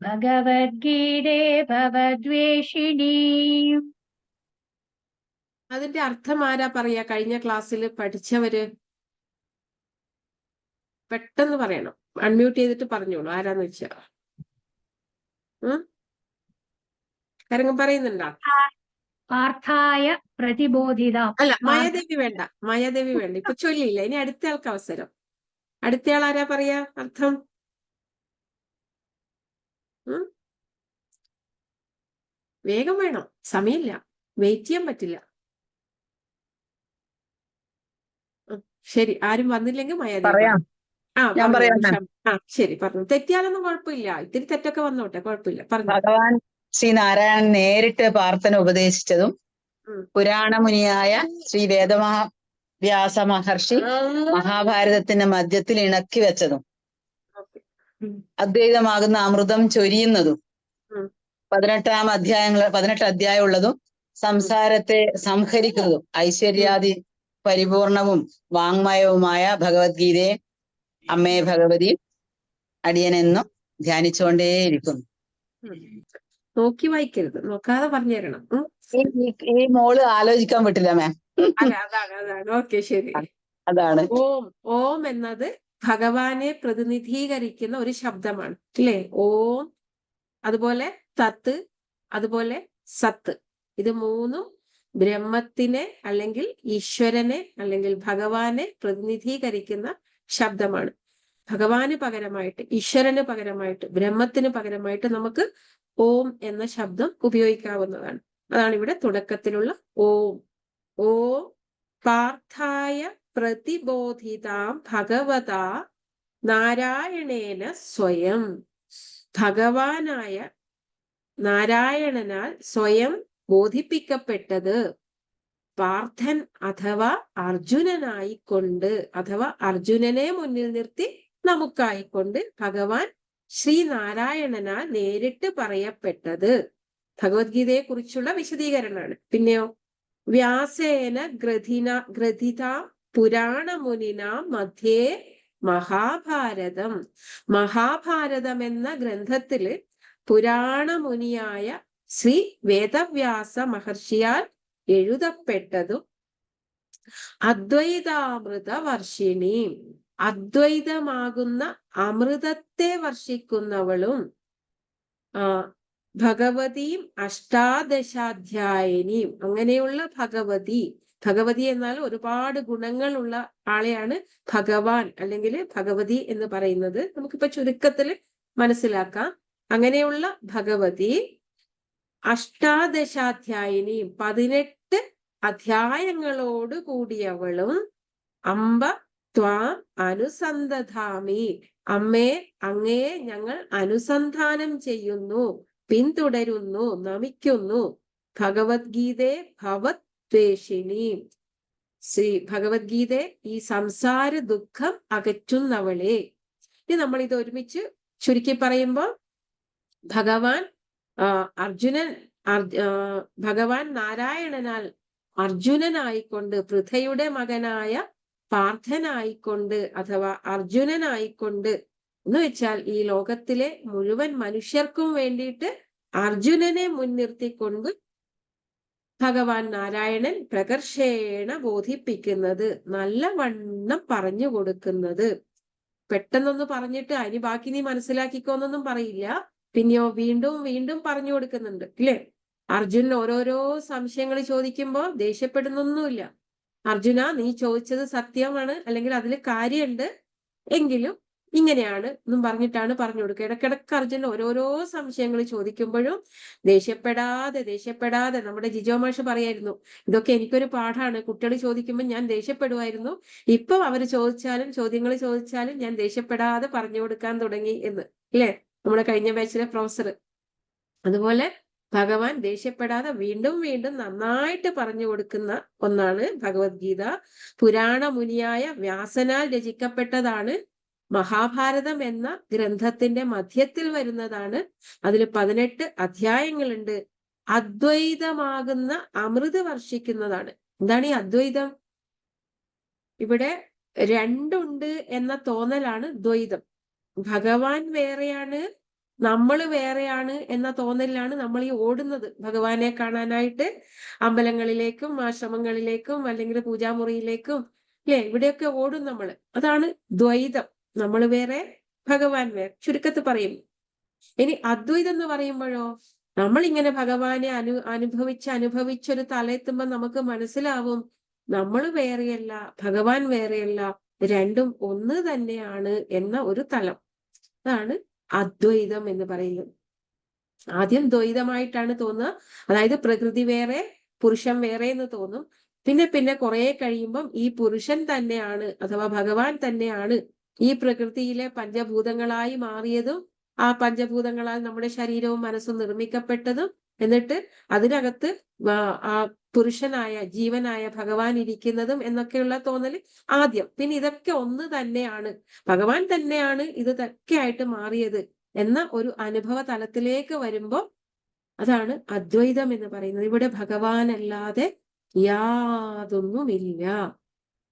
ഭഗവദ്ഗീതേ ഭവദ്വേഷിണീം. അതിന്റെ അർത്ഥം ആരാ പറയാ? കഴിഞ്ഞ ക്ലാസ്സിൽ പഠിച്ചവര് പെട്ടെന്ന് പറയണം. അൺമ്യൂട്ട് ചെയ്തിട്ട് പറഞ്ഞോളൂ, ആരാന്ന് വെച്ചാ. ആരെങ്കിലും പറയുന്നുണ്ടോ? പാർത്ഥായ പ്രതിബോധിത. അല്ല, മായാദേവി വേണ്ട, മായാദേവി വേണ്ട. ഇപ്പൊ ചൊല്ലിയില്ല, ഇനി അടുത്ത ആൾക്ക് അവസരം. അടുത്തയാൾ ആരാ പറയാ അർത്ഥം? വേഗം വേണം, സമയമില്ല, വെയിറ്റ് ചെയ്യാൻ പറ്റില്ല. ശരി, ആരും വന്നില്ലെങ്കിൽ മായാദേവി. ശരി, പറഞ്ഞു. തെറ്റിയാലൊന്നും കുഴപ്പമില്ല, ഇത്തിരി തെറ്റൊക്കെ വന്നോട്ടെ, കുഴപ്പമില്ല, പറഞ്ഞു. ഭഗവാൻ ശ്രീ നാരായണൻ നേരിട്ട് പ്രാർത്ഥന ഉപദേശിച്ചതും പുരാണമുനിയായ ശ്രീ വേദവ്യാസ മഹർഷി മഹാഭാരതത്തിന്റെ മധ്യത്തിൽ ഇണക്കി വെച്ചതും അദ്വൈതമാകുന്ന അമൃതം ചൊരിയുന്നതും 18 അധ്യായം ഉള്ളതും സംസാരത്തെ സംഹരിക്കുന്നതും ഐശ്വര്യാദി പരിപൂർണവും വാങ്മയവുമായ ഭഗവത്ഗീതയെ അമ്മേ ഭഗവതി അടിയനെന്നും ധ്യാനിച്ചുകൊണ്ടേയിരിക്കുന്നു. നോക്കി വായിക്കരുത്, നോക്കാതെ പറഞ്ഞു തരണം. ഈ മോള് ആലോചിക്കാൻ പറ്റില്ല മാം. അതാണ്. ഓക്കെ, ശരി. അതാണ് ഓം. ഓം എന്നത് ഭഗവാനെ പ്രതിനിധീകരിക്കുന്ന ഒരു ശബ്ദമാണ്, അല്ലേ? ഓം, അതുപോലെ തത്ത്, അതുപോലെ സത്ത്. ഇത് മൂന്നും ബ്രഹ്മത്തിനെ അല്ലെങ്കിൽ ഈശ്വരനെ അല്ലെങ്കിൽ ഭഗവാനെ പ്രതിനിധീകരിക്കുന്ന ശബ്ദമാണ്. ഭഗവാന് പകരമായിട്ട്, ഈശ്വരന് പകരമായിട്ട്, ബ്രഹ്മത്തിന് പകരമായിട്ട് നമുക്ക് ഓം എന്ന ശബ്ദം ഉപയോഗിക്കാവുന്നതാണ്. അതാണ് ഇവിടെ തുടക്കത്തിലുള്ള ഓം. ഓം പാർത്ഥായ പ്രതിബോധിതാം ഭഗവതാ നാരായണേന സ്വയം. ഭഗവാനായ നാരായണനാൽ സ്വയം ബോധിപ്പിക്കപ്പെട്ടത്. പാർത്ഥൻ അഥവാ അർജുനനായിക്കൊണ്ട് അഥവാ അർജുനനെ മുന്നിൽ നിർത്തി നമുക്കായിക്കൊണ്ട് ഭഗവാൻ ശ്രീനാരായണനാൽ നേരിട്ട് പറയപ്പെട്ടത്. ഭഗവത്ഗീതയെ കുറിച്ചുള്ള വിശദീകരണമാണ്. പിന്നെയോ വ്യാസേന ഗ്രഥിത പുരാണമുനിന മധ്യേ മഹാഭാരതം. മഹാഭാരതം എന്ന ഗ്രന്ഥത്തില് പുരാണമുനിയായ ശ്രീ വേദവ്യാസ മഹർഷിയാൽ എഴുതപ്പെട്ടതും അദ്വൈതാമൃത വർഷിണി, അദ്വൈതമാകുന്ന അമൃതത്തെ വർഷിക്കുന്നവളും ഭഗവതിയും അഷ്ടാദശാധ്യായിനിയും, അങ്ങനെയുള്ള ഭഗവതി എന്നാൽ ഒരുപാട് ഗുണങ്ങളുള്ള ആളെയാണ് ഭഗവാൻ അല്ലെങ്കിൽ ഭഗവതി എന്ന് പറയുന്നത്. നമുക്കിപ്പോ ചുരുക്കത്തിൽ മനസ്സിലാക്കാം. അങ്ങനെയുള്ള ഭഗവതി അഷ്ടാദശാധ്യായിനിയും 18 അധ്യായങ്ങളോട് കൂടിയവളും അംബ ത്വാം അനുസന്ധതാമി, അമ്മേ അങ്ങയെ ഞങ്ങൾ അനുസന്ധാനം ചെയ്യുന്നു, പിന്തുടരുന്നു, നമിക്കുന്നു. ഭഗവത്ഗീതേ ഭവദ്വേഷിണി, ശ്രീ ഭഗവത്ഗീതയെ ഈ സംസാര ദുഃഖം അകറ്റുന്നവളെ. ഇനി നമ്മൾ ഇത് ഒരുമിച്ച് ചുരുക്കി പറയുമ്പോൾ ഭഗവാൻ നാരായണനാൽ അർജുനനായിക്കൊണ്ട്, പൃഥയുടെ മകനായ പാർത്ഥനായിക്കൊണ്ട് അഥവാ അർജുനനായിക്കൊണ്ട് എന്ന് വെച്ചാൽ ഈ ലോകത്തിലെ മുഴുവൻ മനുഷ്യർക്കും വേണ്ടിയിട്ട് അർജുനനെ മുൻനിർത്തിക്കൊണ്ട് ഭഗവാൻ നാരായണൻ പ്രകർഷേണ ബോധിപ്പിക്കുന്നത്, നല്ലവണ്ണം പറഞ്ഞു കൊടുക്കുന്നത്. പെട്ടെന്നൊന്ന് പറഞ്ഞിട്ട് അതിന് ബാക്കി നീ മനസ്സിലാക്കിക്കോന്നൊന്നും പറയില്ല. പിന്നെയോ വീണ്ടും വീണ്ടും പറഞ്ഞു കൊടുക്കുന്നുണ്ട്, ഇല്ലേ? അർജുനൻ ഓരോരോ സംശയങ്ങൾ ചോദിക്കുമ്പോ ദേഷ്യപ്പെടുന്നൊന്നുമില്ല. അർജുന, നീ ചോദിച്ചത് സത്യമാണ്, അല്ലെങ്കിൽ അതിൽ കാര്യമുണ്ട്, എങ്കിലും ഇങ്ങനെയാണ് എന്നും പറഞ്ഞിട്ടാണ് പറഞ്ഞു കൊടുക്കുക. ഇടക്കിടക്ക് അർജുനൻ ഓരോരോ സംശയങ്ങൾ ചോദിക്കുമ്പോഴും ദേഷ്യപ്പെടാതെ നമ്മുടെ ജിജോ മാഷ് പറയായിരുന്നു, ഇതൊക്കെ എനിക്കൊരു പാഠമാണ്. കുട്ടികൾ ചോദിക്കുമ്പോൾ ഞാൻ ദേഷ്യപ്പെടുമായിരുന്നു, ഇപ്പൊ അവർ ചോദ്യങ്ങൾ ചോദിച്ചാലും ഞാൻ ദേഷ്യപ്പെടാതെ പറഞ്ഞു കൊടുക്കാൻ തുടങ്ങി എന്ന്, ഇല്ലേ? നമ്മുടെ കഴിഞ്ഞ ബാച്ചിലെ പ്രൊഫസർ. അതുപോലെ ഭഗവാൻ ദേഷ്യപ്പെടാതെ വീണ്ടും വീണ്ടും നന്നായിട്ട് പറഞ്ഞു കൊടുക്കുന്ന ഒന്നാണ് ഭഗവത്ഗീത. പുരാണ മുനിയായ വ്യാസനാൽ രചിക്കപ്പെട്ടതാണ്. മഹാഭാരതം എന്ന ഗ്രന്ഥത്തിന്റെ മധ്യത്തിൽ വരുന്നതാണ്. അതിൽ 18 അധ്യായങ്ങളുണ്ട്. അദ്വൈതമാകുന്ന അമൃത് വർഷിക്കുന്നതാണ്. എന്താണ് ഈ അദ്വൈതം? ഇവിടെ രണ്ടുണ്ട് എന്ന തോന്നലാണ് ദ്വൈതം. ഭഗവാൻ വേറെയാണ്, നമ്മൾ വേറെയാണ് എന്ന തോന്നലിലാണ് നമ്മൾ ഈ ഓടുന്നത്. ഭഗവാനെ കാണാനായിട്ട് അമ്പലങ്ങളിലേക്കും ആശ്രമങ്ങളിലേക്കും അല്ലെങ്കിൽ പൂജാമുറിയിലേക്കും, അല്ലെ, ഇവിടെയൊക്കെ ഓടും നമ്മൾ. അതാണ് ദ്വൈതം. നമ്മൾ വേറെ, ഭഗവാൻ വേറെ, ചുരുക്കത്തിൽ പറയും. ഇനി അദ്വൈതം എന്ന് പറയുമ്പോഴോ, നമ്മളിങ്ങനെ ഭഗവാനെ അനുഭവിച്ചൊരു തലയെത്തുമ്പോൾ നമുക്ക് മനസ്സിലാവും നമ്മൾ വേറെയല്ല, ഭഗവാൻ വേറെയല്ല, രണ്ടും ഒന്ന് തന്നെയാണ് എന്ന ഒരു തലം. അതാണ് അദ്വൈതം എന്ന് പറയുന്നത്. ആദ്യം ദ്വൈതമായിട്ടാണ് തോന്നുക, അതായത് പ്രകൃതി വേറെ പുരുഷൻ വേറെ എന്ന് തോന്നും. പിന്നെ കുറെ കഴിയുമ്പം ഈ പുരുഷൻ തന്നെയാണ് അഥവാ ഭഗവാൻ തന്നെയാണ് ഈ പ്രകൃതിയിലെ പഞ്ചഭൂതങ്ങളായി മാറിയതും ആ പഞ്ചഭൂതങ്ങളാൽ നമ്മുടെ ശരീരവും മനസ്സും നിർമ്മിക്കപ്പെട്ടതും, എന്നിട്ട് അതിനകത്ത് ആ പുരുഷനായ ജീവനായ ഭഗവാൻ ഇരിക്കുന്നതും എന്നൊക്കെയുള്ള തോന്നല് ആദ്യം. പിന്നെ ഇതൊക്കെ ഒന്ന് തന്നെയാണ്, ഭഗവാൻ തന്നെയാണ് ഇതൊക്കെ ആയിട്ട് മാറിയത് എന്ന ഒരു അനുഭവ തലത്തിലേക്ക് വരുമ്പോൾ അതാണ് അദ്വൈതം എന്ന് പറയുന്നത്. ഇവിടെ ഭഗവാനല്ലാതെ യാതൊന്നുമില്ല.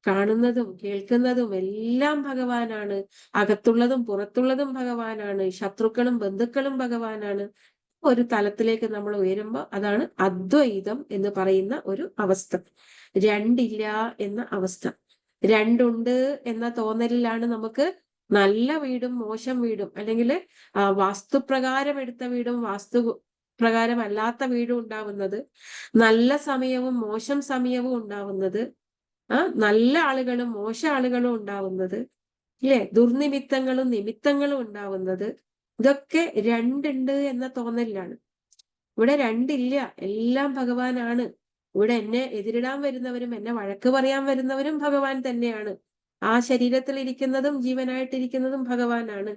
കാണുന്നതും കേൾക്കുന്നതും എല്ലാം ഭഗവാനാണ്. അകത്തുള്ളതും പുറത്തുള്ളതും ഭഗവാനാണ്. ശത്രുക്കളും ബന്ധുക്കളും ഭഗവാനാണ്. ഒരു തലത്തിലേക്ക് നമ്മൾ ഉയരുമ്പോൾ അതാണ് അദ്വൈതം എന്ന് പറയുന്ന ഒരു അവസ്ഥ. രണ്ടില്ല എന്ന അവസ്ഥ. രണ്ടുണ്ട് എന്ന തോന്നലിലാണ് നമുക്ക് നല്ല വീടും മോശം വീടും, അല്ലെങ്കിൽ വാസ്തുപ്രകാരം എടുത്ത വീടും വാസ്തു പ്രകാരം അല്ലാത്ത വീടും ഉണ്ടാവുന്നത്, നല്ല സമയവും മോശം സമയവും ഉണ്ടാവുന്നത്, നല്ല ആളുകളും മോശ ആളുകളും ഉണ്ടാവുന്നത്, ഇല്ലേ? ദുർനിമിത്തങ്ങളും നിമിത്തങ്ങളും ഉണ്ടാവുന്നത്. ഇതൊക്കെ രണ്ടുണ്ട് എന്ന തോന്നലിലാണ്. ഇവിടെ രണ്ടില്ല, എല്ലാം ഭഗവാനാണ്. ഇവിടെ എന്നെ എതിരിടാൻ വരുന്നവരും എന്നെ വഴക്ക് പറയാൻ വരുന്നവരും ഭഗവാൻ തന്നെയാണ്. ആ ശരീരത്തിൽ ഇരിക്കുന്നതും ജീവനായിട്ടിരിക്കുന്നതും ഭഗവാനാണ്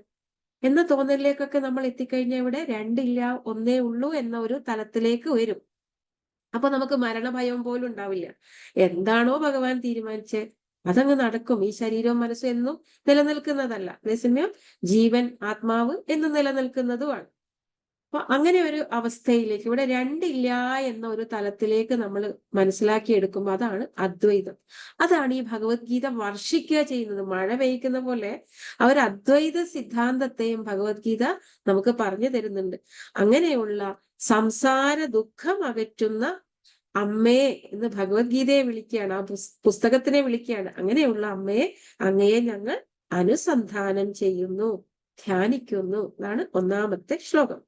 എന്ന തോന്നലിലേക്കൊക്കെ നമ്മൾ എത്തിക്കഴിഞ്ഞാൽ ഇവിടെ രണ്ടില്ല, ഒന്നേ ഉള്ളൂ എന്ന ഒരു തലത്തിലേക്ക് വരും. അപ്പൊ നമുക്ക് മരണഭയം പോലും ഉണ്ടാവില്ല. എന്താണോ ഭഗവാൻ തീരുമാനിച്ചത് അതങ്ങ് നടക്കും. ഈ ശരീരവും മനസ്സും എന്നും നിലനിൽക്കുന്നതല്ല, അതേസമയം ജീവൻ ആത്മാവ് എന്നും നിലനിൽക്കുന്നതുമാണ്. അപ്പൊ അങ്ങനെ ഒരു അവസ്ഥയിലേക്ക്, ഇവിടെ രണ്ടില്ല എന്ന ഒരു തലത്തിലേക്ക് നമ്മൾ മനസ്സിലാക്കിയെടുക്കുമ്പോൾ അതാണ് അദ്വൈതം. അതാണ് ഈ ഭഗവത്ഗീത വർഷിക്കുക ചെയ്യുന്നത്. മഴ പെയ്ക്കുന്ന പോലെ അവർ അദ്വൈത സിദ്ധാന്തത്തെയും ഭഗവത്ഗീത നമുക്ക് പറഞ്ഞു തരുന്നുണ്ട്. അങ്ങനെയുള്ള സംസാര ദുഃഖം അകറ്റുന്ന അമ്മയെ എന്ന് ഭഗവത്ഗീതയെ വിളിക്കുകയാണ്, ആ പുസ്തകത്തിനെ വിളിക്കുകയാണ്. അങ്ങനെയുള്ള അമ്മയെ, അങ്ങയെ ഞങ്ങൾ അനുസന്ധാനം ചെയ്യുന്നു, ധ്യാനിക്കുന്നു. അതാണ് ഒന്നാമത്തെ ശ്ലോകം.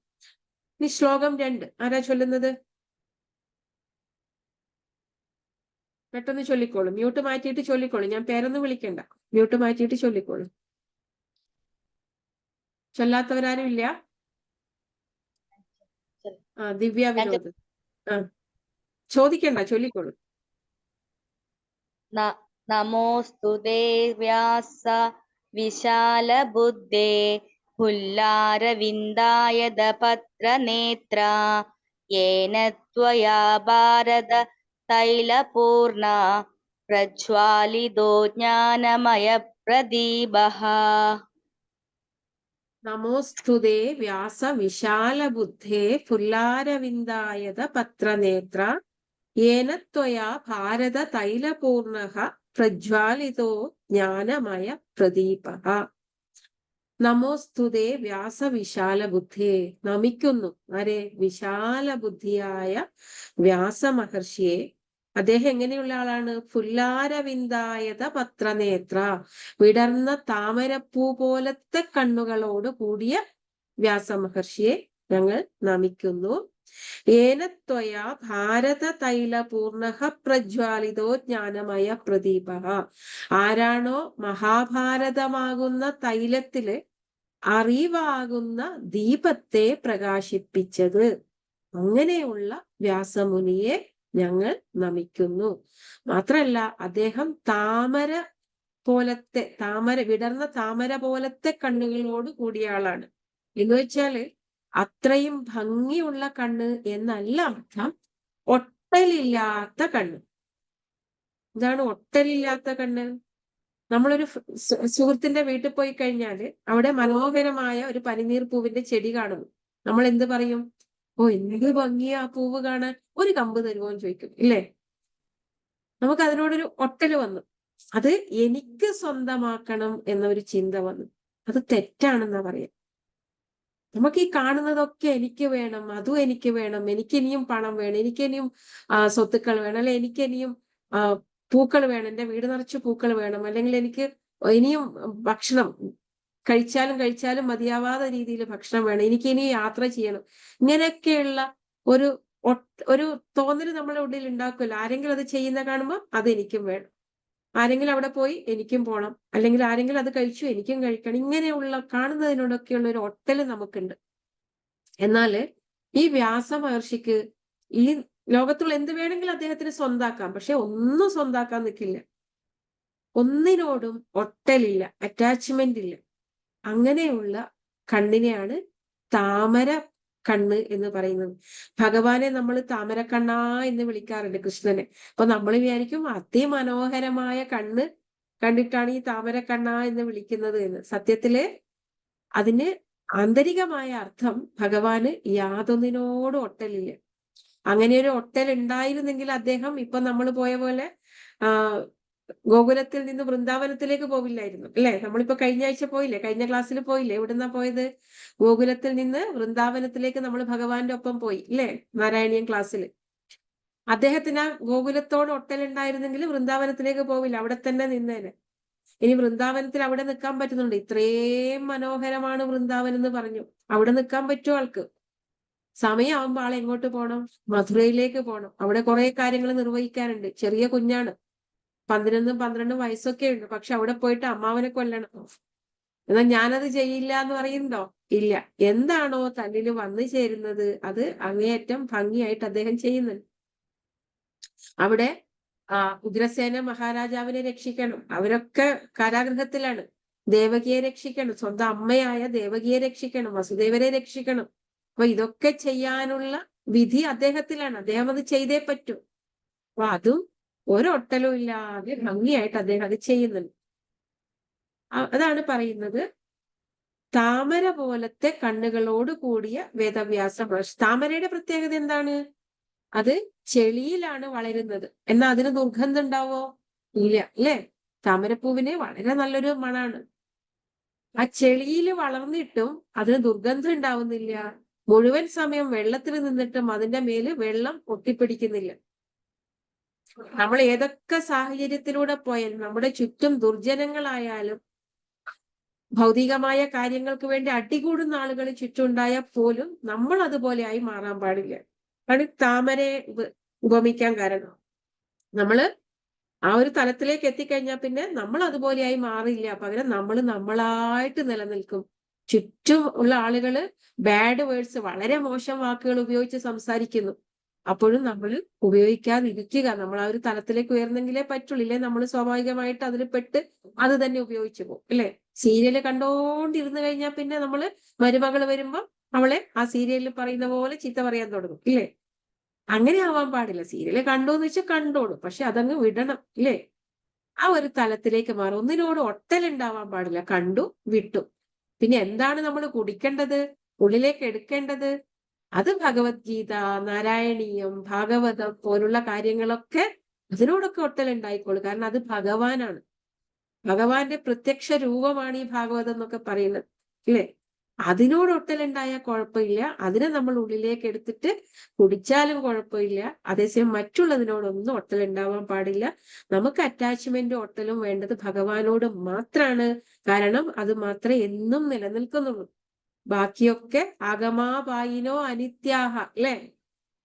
ഇനി ശ്ലോകം 2 ആരാ ചൊല്ലുന്നത്? പെട്ടെന്ന് ചൊല്ലിക്കോളൂ. മ്യൂട്ട് മാറ്റിയിട്ട് ചൊല്ലിക്കോളൂ. ഞാൻ പേരൊന്നും വിളിക്കണ്ട, മ്യൂട്ട് മാറ്റിയിട്ട് ചൊല്ലിക്കോളൂ. ചൊല്ലാത്തവരാരും ഇല്ല? ദിവ്യ വിനോദ്. ചോദിക്കണ്ട, ചൊല്ലിക്കോളൂ. നമോസ്തുതേ വ്യാസ വിശാല ബുദ്ധേ പുല്ലാരവിന്ദായത പത്രനേത്ര യേന ത്വയാ ഭാരത തൈലപൂർണ പ്രജ്വാലിതോ ജ്ഞാനമയ പ്രദീപഃ. നമോസ്തുതേ വ്യാസ വിശാല ബുദ്ധേ പുല്ലാരവിന്ദായത പത്രനേത്ര യേന ത്വയാ ഭാരത തൈലപൂർണഃ പ്രജ്വാലിതോ ജ്ഞാനമയ പ്രദീപഃ. നമോസ്തുതേ വ്യാസ വിശാല ബുദ്ധിയെ, നമിക്കുന്നു. ആരെ? വിശാല ബുദ്ധിയായ വ്യാസ മഹർഷിയെ. അദ്ദേഹം എങ്ങനെയുള്ള ആളാണ്? പുല്ലാരവിന്ദായത പത്രനേത്ര, വിടർന്ന താമരപ്പൂ പോലത്തെ കണ്ണുകളോട് കൂടിയ വ്യാസ മഹർഷിയെ ഞങ്ങൾ നമിക്കുന്നു. ഏനത്വയാ ഭാരത തൈല പൂർണ്ണ പ്രജ്വാലിതോ ജ്ഞാനമയ പ്രദീപഃ. ആരാണോ മഹാഭാരതമാകുന്ന തൈലത്തില് അറിവാകുന്ന ദീപത്തെ പ്രകാശിപ്പിച്ചത്, അങ്ങനെയുള്ള വ്യാസമുനിയെ ഞങ്ങൾ നമിക്കുന്നു. മാത്രല്ല, അദ്ദേഹം വിടർന്ന താമര പോലത്തെ കണ്ണുകളോട് കൂടിയ ആളാണ്. എന്ന് വെച്ചാല് അത്രയും ഭംഗിയുള്ള കണ്ണ് എന്നല്ല അർത്ഥം. ഒട്ടലില്ലാത്ത കണ്ണ്. ഇതാണ് ഒട്ടലില്ലാത്ത കണ്ണ്. നമ്മളൊരു സുഹൃത്തിന്റെ വീട്ടിൽ പോയി കഴിഞ്ഞാല് അവിടെ മനോഹരമായ ഒരു പനിനീർ പൂവിന്റെ ചെടി കാണുന്നു. നമ്മൾ എന്ത് പറയും? ഓ, എന്ത് ഭംഗിയാ ആ പൂവ് കാണാൻ, ഒരു കമ്പ് തരുമോ എന്ന് ചോദിക്കും, ഇല്ലേ? നമുക്ക് അതിനോടൊരു ഒട്ടല് വന്നു. അത് എനിക്ക് സ്വന്തമാക്കണം എന്നൊരു ചിന്ത വന്നു. അത് തെറ്റാണെന്നാ പറയാം. നമുക്ക് ഈ കാണുന്നതൊക്കെ എനിക്ക് വേണം, അതും എനിക്ക് വേണം, എനിക്കിനിയും പണം വേണം, എനിക്കിനിയും സ്വത്തുക്കൾ വേണം, അല്ലെ എനിക്കിനിയും പൂക്കൾ വേണം, എന്റെ വീട് നിറച്ച് പൂക്കൾ വേണം, അല്ലെങ്കിൽ എനിക്ക് ഇനിയും ഭക്ഷണം കഴിച്ചാലും മതിയാവാത്ത രീതിയിൽ ഭക്ഷണം വേണം, എനിക്ക് ഇനി യാത്ര ചെയ്യണം. ഇങ്ങനെയൊക്കെയുള്ള ഒരു തോന്നല് നമ്മുടെ ഉള്ളിൽ ഉണ്ടാക്കുമല്ലോ. ആരെങ്കിലും അത് ചെയ്യുന്ന കാണുമ്പോൾ അതെനിക്കും വേണം, ആരെങ്കിലും അവിടെ പോയി എനിക്കും പോണം, അല്ലെങ്കിൽ ആരെങ്കിലും അത് കഴിച്ചു എനിക്കും കഴിക്കണം. ഇങ്ങനെയുള്ള കാണുന്നതിനോടൊക്കെയുള്ള ഒരു ഒട്ടല് നമുക്കുണ്ട്. എന്നാല് ഈ വ്യാസ മഹർഷിക്ക് ഈ ലോകത്തുള്ള എന്ത് വേണമെങ്കിലും അദ്ദേഹത്തിന് സ്വന്താക്കാം, പക്ഷെ ഒന്നും സ്വന്താക്കാൻ നിൽക്കില്ല. ഒന്നിനോടും ഒട്ടലില്ല, അറ്റാച്ച്മെന്റ് ഇല്ല. അങ്ങനെയുള്ള കണ്ണിനെയാണ് താമര കണ്ണ് എന്ന് പറയുന്നത്. ഭഗവാനെ നമ്മൾ താമരക്കണ്ണ എന്ന് വിളിക്കാറുണ്ട്, കൃഷ്ണനെ. അപ്പൊ നമ്മൾ വിചാരിക്കും അതിമനോഹരമായ കണ്ണ് കണ്ടിട്ടാണ് ഈ താമരക്കണ്ണ എന്ന് വിളിക്കുന്നത് എന്ന്. സത്യത്തില് അതിന് ആന്തരികമായ അർത്ഥം ഭഗവാന് യാതൊന്നിനോടും ഒട്ടലില്ല. അങ്ങനെ ഒരു ഒട്ടൽ ഉണ്ടായിരുന്നെങ്കിൽ അദ്ദേഹം ഇപ്പൊ നമ്മൾ പോയ പോലെ ഗോകുലത്തിൽ നിന്ന് വൃന്ദാവനത്തിലേക്ക് പോവില്ലായിരുന്നു, അല്ലെ? നമ്മളിപ്പോ കഴിഞ്ഞ ആഴ്ച പോയില്ലേ, കഴിഞ്ഞ ക്ലാസ്സിൽ പോയില്ലേ? എവിടുന്നാ പോയത്? ഗോകുലത്തിൽ നിന്ന് വൃന്ദാവനത്തിലേക്ക് നമ്മൾ ഭഗവാന്റെ ഒപ്പം പോയി, അല്ലെ? നാരായണീയൻ ക്ലാസ്സിൽ. അദ്ദേഹത്തിന് ആ ഗോകുലത്തോട് ഒട്ടലുണ്ടായിരുന്നെങ്കിൽ വൃന്ദാവനത്തിലേക്ക് പോവില്ല, അവിടെ തന്നെ നിന്നേനെ. ഇനി വൃന്ദാവനത്തിൽ അവിടെ നിൽക്കാൻ പറ്റുന്നുണ്ട്, ഇത്രയും മനോഹരമാണ് വൃന്ദാവനം എന്ന് പറഞ്ഞു. അവിടെ നിൽക്കാൻ പറ്റുമോ ആൾക്ക്? സമയമാകുമ്പോ ആൾ എങ്ങോട്ട് പോകണം? മധുരയിലേക്ക് പോകണം. അവിടെ കുറെ കാര്യങ്ങൾ നിർവഹിക്കാനുണ്ട്. ചെറിയ കുഞ്ഞാണ്, 11-12 വയസ്സൊക്കെ ഉണ്ട്. പക്ഷെ അവിടെ പോയിട്ട് അമ്മാവനെ കൊല്ലണം. എന്നാൽ ഞാനത് ചെയ്യില്ല എന്ന് പറയുന്നുണ്ടോ? ഇല്ല. എന്താണോ തന്നിൽ വന്നു ചേരുന്നത് അത് അങ്ങേയറ്റം ഭംഗിയായിട്ട് അദ്ദേഹം ചെയ്യുന്നുണ്ട്. അവിടെ ഉഗ്രസേന മഹാരാജാവിനെ രക്ഷിക്കണം, അവരൊക്കെ കാരാഗൃഹത്തിലാണ്. ദേവകിയെ രക്ഷിക്കണം, സ്വന്തം അമ്മയായ ദേവകിയെ രക്ഷിക്കണം, വസുദേവരെ രക്ഷിക്കണം. അപ്പൊ ഇതൊക്കെ ചെയ്യാനുള്ള വിധി അദ്ദേഹത്തിലാണ്, അദ്ദേഹം അത് ചെയ്തേ പറ്റൂ. അപ്പൊ അതും ഒരൊട്ടലും ഇല്ലാതെ ഭംഗിയായിട്ട് അദ്ദേഹം അത് ചെയ്യുന്നുണ്ട്. അതാണ് പറയുന്നത്, താമര പോലത്തെ കണ്ണുകളോട് കൂടിയ വേദവ്യാസ മഹർഷി. താമരയുടെ പ്രത്യേകത എന്താണ്? അത് ചെളിയിലാണ് വളരുന്നത്. എന്നാ അതിന് ദുർഗന്ധം ഉണ്ടാവോ? ഇല്ല, അല്ലെ? താമരപ്പൂവിന് വളരെ നല്ലൊരു മണാണ്. ആ ചെളിയിൽ വളർന്നിട്ടും അതിന് ദുർഗന്ധം ഉണ്ടാവുന്നില്ല. മുഴുവൻ സമയം വെള്ളത്തിൽ നിന്നിട്ടും അതിന്റെ മേല് വെള്ളം ഒട്ടിപ്പിടിക്കുന്നില്ല. നമ്മൾ ഏതൊക്കെ സാഹചര്യത്തിലൂടെ പോയാലും, നമ്മുടെ ചുറ്റും ദുർജനങ്ങളായാലും ഭൗതികമായ കാര്യങ്ങൾക്ക് വേണ്ടി അടികൂടുന്ന ആളുകൾ ചുറ്റുണ്ടായാൽ പോലും നമ്മൾ അതുപോലെ ആയി മാറാൻ പാടില്ല. ആണ് താമരയെ ഉപമിക്കാൻ കാരണം. നമ്മള് ആ ഒരു തലത്തിലേക്ക് എത്തിക്കഴിഞ്ഞാൽ പിന്നെ നമ്മൾ അതുപോലെയായി മാറില്ല. പകരം നമ്മൾ നമ്മളായിട്ട് നിലനിൽക്കും. ചുറ്റും ഉള്ള ആളുകള് ബാഡ് വേർഡ്സ്, വളരെ മോശം വാക്കുകൾ ഉപയോഗിച്ച് സംസാരിക്കുന്നു. അപ്പോഴും നമ്മൾ ഉപയോഗിക്കാതിരിക്കുക. നമ്മൾ ആ ഒരു തലത്തിലേക്ക് ഉയർന്നെങ്കിലേ പറ്റുള്ളൂ. ഇല്ലേ നമ്മൾ സ്വാഭാവികമായിട്ട് അതിൽ പെട്ട് അത് തന്നെ ഉപയോഗിച്ചു പോകും, അല്ലെ? സീരിയല് കണ്ടോണ്ടിരുന്നു കഴിഞ്ഞാൽ പിന്നെ നമ്മള് മരുമകൾ വരുമ്പോ അവളെ ആ സീരിയലിൽ പറയുന്ന പോലെ ചീത്ത പറയാൻ തുടങ്ങും, ഇല്ലേ? അങ്ങനെ ആവാൻ പാടില്ല. സീരിയല് കണ്ടോന്ന് വെച്ചാൽ കണ്ടോളൂ, പക്ഷെ അതങ്ങ് വിടണം, ഇല്ലേ? ആ ഒരു തലത്തിലേക്ക് മാറും. ഒന്നിനോട് ഒട്ടലുണ്ടാവാൻ പാടില്ല. കണ്ടു, വിട്ടു. പിന്നെ എന്താണ് നമ്മൾ കുടിക്കേണ്ടത്, ഉള്ളിലേക്ക് എടുക്കേണ്ടത്? അത് ഭഗവത്ഗീത, നാരായണീയം, ഭാഗവതം പോലുള്ള കാര്യങ്ങളൊക്കെ അതിനോടൊക്കെ ഒട്ടലുണ്ടായിക്കോളൂ. കാരണം അത് ഭഗവാനാണ്. ഭഗവാന്റെ പ്രത്യക്ഷ രൂപമാണ് ഈ ഭാഗവതം എന്നൊക്കെ പറയുന്നത്, ഇല്ലേ? അതിനോട് ഒട്ടലുണ്ടായാൽ കുഴപ്പമില്ല. അതിനെ നമ്മൾ ഉള്ളിലേക്ക് എടുത്തിട്ട് കുടിച്ചാലും കുഴപ്പമില്ല. അതേസമയം മറ്റുള്ളതിനോടൊന്നും ഒട്ടലുണ്ടാവാൻ പാടില്ല. നമുക്ക് അറ്റാച്ച്മെന്റും ഒട്ടലും വേണ്ടത് ഭഗവാനോട് മാത്രമാണ്. കാരണം അത് മാത്രമേ എന്നും നിലനിൽക്കുന്നുള്ളൂ. ബാക്കിയൊക്കെ ആഗമാപായിനോ അനിത്യാഹ, അല്ലെ?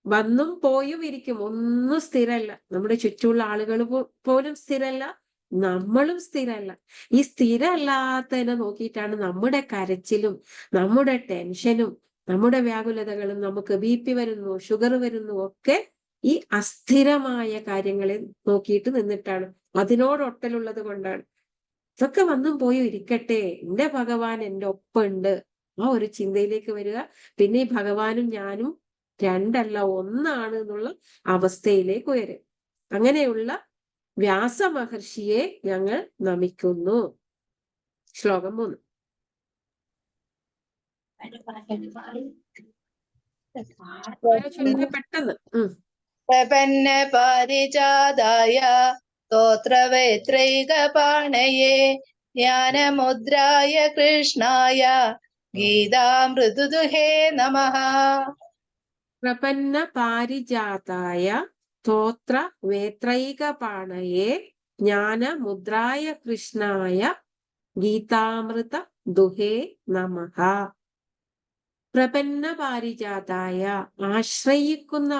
വന്നും പോയും ഇരിക്കും, ഒന്നും സ്ഥിരല്ല. നമ്മുടെ ചുറ്റുമുള്ള ആളുകൾ പോലും സ്ഥിരല്ല, നമ്മളും സ്ഥിരല്ല. ഈ സ്ഥിരമല്ലാത്തതിനെ നോക്കിയിട്ടാണ് നമ്മുടെ കരച്ചിലും നമ്മുടെ ടെൻഷനും നമ്മുടെ വ്യാകുലതകളും. നമുക്ക് BP വരുന്നു, ഷുഗർ വരുന്നു, ഒക്കെ ഈ അസ്ഥിരമായ കാര്യങ്ങളെ നോക്കിയിട്ട് നിന്നിട്ടാണ്. അതിനോടൊട്ടലുള്ളത് കൊണ്ടാണ്. ഇതൊക്കെ വന്നും പോയും ഇരിക്കട്ടെ, എന്റെ ഭഗവാൻ എന്റെ ഒപ്പമുണ്ട്, ആ ഒരു ചിന്തയിലേക്ക് വരിക. പിന്നെ ഈ ഭഗവാനും ഞാനും രണ്ടല്ല, ഒന്നാണ് എന്നുള്ള അവസ്ഥയിലേക്ക് വരും. അങ്ങനെയുള്ള വ്യാസ മഹർഷിയെ ഞങ്ങൾ നമിക്കുന്നു. ശ്ലോകം 3. പെട്ടെന്ന്. പ്രപന്ന പാരിജാതായ സ്തോത്രവേത്രൈകപാണയേ ജ്ഞാനമുദ്രായ കൃഷ്ണായ ഗീതാമൃതുദുഹേ നമഃ. പ്രപന്ന പാരിജാതായ സ്തോത്ര വേത്രൈകപാണയേ ജ്ഞാനമുദ്രായ കൃഷ്ണായ ഗീതാമൃത ദുഹേ നമഃ. പ്രപന്ന പാരിജാതായ, ആശ്രയിക്കുന്ന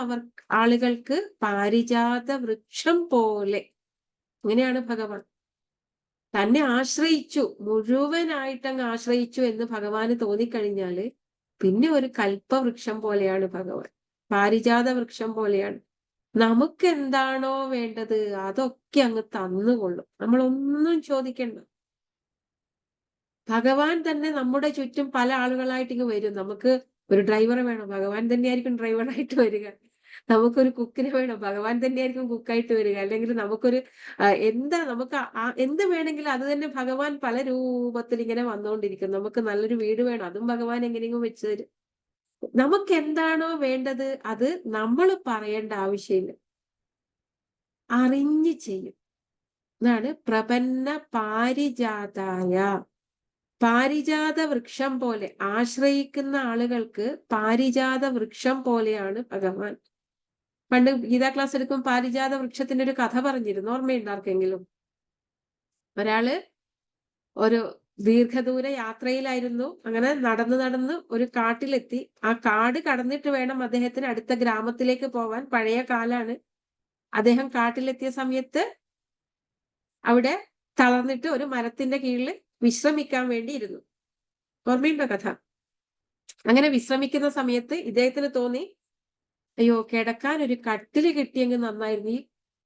ആളുകൾക്ക് പാരിജാത വൃക്ഷം പോലെ. അങ്ങനെയാണ് ഭഗവാൻ. തന്നെ ആശ്രയിച്ചു, മുഴുവനായിട്ടങ്ങ് ആശ്രയിച്ചു എന്ന് ഭഗവാന് തോന്നിക്കഴിഞ്ഞാല് പിന്നെ ഒരു കൽപ്പവൃക്ഷം പോലെയാണ് ഭഗവാൻ. പാരിജാത വൃക്ഷം പോലെയാണ്. നമുക്ക് എന്താണോ വേണ്ടത് അതൊക്കെ അങ്ങ് തന്നുകൊള്ളും. നമ്മളൊന്നും ചോദിക്കണ്ട. ഭഗവാൻ തന്നെ നമ്മുടെ ചുറ്റും പല ആളുകളായിട്ട് ഇങ്ങ് വരും. നമുക്ക് ഒരു ഡ്രൈവറെ വേണം, ഭഗവാൻ തന്നെയായിരിക്കും ഡ്രൈവറായിട്ട് വരിക. നമുക്കൊരു കുക്കിനെ വേണം, ഭഗവാൻ തന്നെയായിരിക്കും കുക്കായിട്ട് വരിക. അല്ലെങ്കിൽ നമുക്കൊരു എന്താ നമുക്ക് എന്ത് വേണമെങ്കിലും അത് തന്നെ ഭഗവാൻ പല രൂപത്തിൽ ഇങ്ങനെ വന്നുകൊണ്ടിരിക്കും. നമുക്ക് നല്ലൊരു വീട് വേണം, അതും ഭഗവാൻ എങ്ങനെയെങ്കിലും വെച്ച് തരും. നമുക്ക് എന്താണോ വേണ്ടത് അത് നമ്മൾ പറയേണ്ട ആവശ്യമില്ല, അറിഞ്ഞു ചെയ്യും. എന്നാണ് പ്രപന്ന പാരിജാതായ. പാരിജാത വൃക്ഷം പോലെ ആശ്രയിക്കുന്ന ആളുകൾക്ക് പാരിജാത വൃക്ഷം പോലെയാണ് ഭഗവാൻ. പണ്ട് ഗീതാ ക്ലാസ് എടുക്കും പാരിജാത വൃക്ഷത്തിന്റെ ഒരു കഥ പറഞ്ഞിരുന്നു, ഓർമ്മയുണ്ട് ആർക്കെങ്കിലും? ഒരാള് ഒരു ദീർഘദൂര യാത്രയിലായിരുന്നു. അങ്ങനെ നടന്ന് ഒരു കാട്ടിലെത്തി. ആ കാട് കടന്നിട്ട് വേണം അദ്ദേഹത്തിന് അടുത്ത ഗ്രാമത്തിലേക്ക് പോവാൻ. പഴയ കാലാണ്. അദ്ദേഹം കാട്ടിലെത്തിയ സമയത്ത് അവിടെ തളർന്നിട്ട് ഒരു മരത്തിന്റെ കീഴിൽ വിശ്രമിക്കാൻ വേണ്ടി ഇരുന്നു. ഓർമ്മയുണ്ടോ കഥ? അങ്ങനെ വിശ്രമിക്കുന്ന സമയത്ത് ഇദ്ദേഹത്തിന് തോന്നി, അയ്യോ കിടക്കാൻ ഒരു കട്ടില് കിട്ടിയെങ്കിൽ നന്നായിരുന്നു. ഈ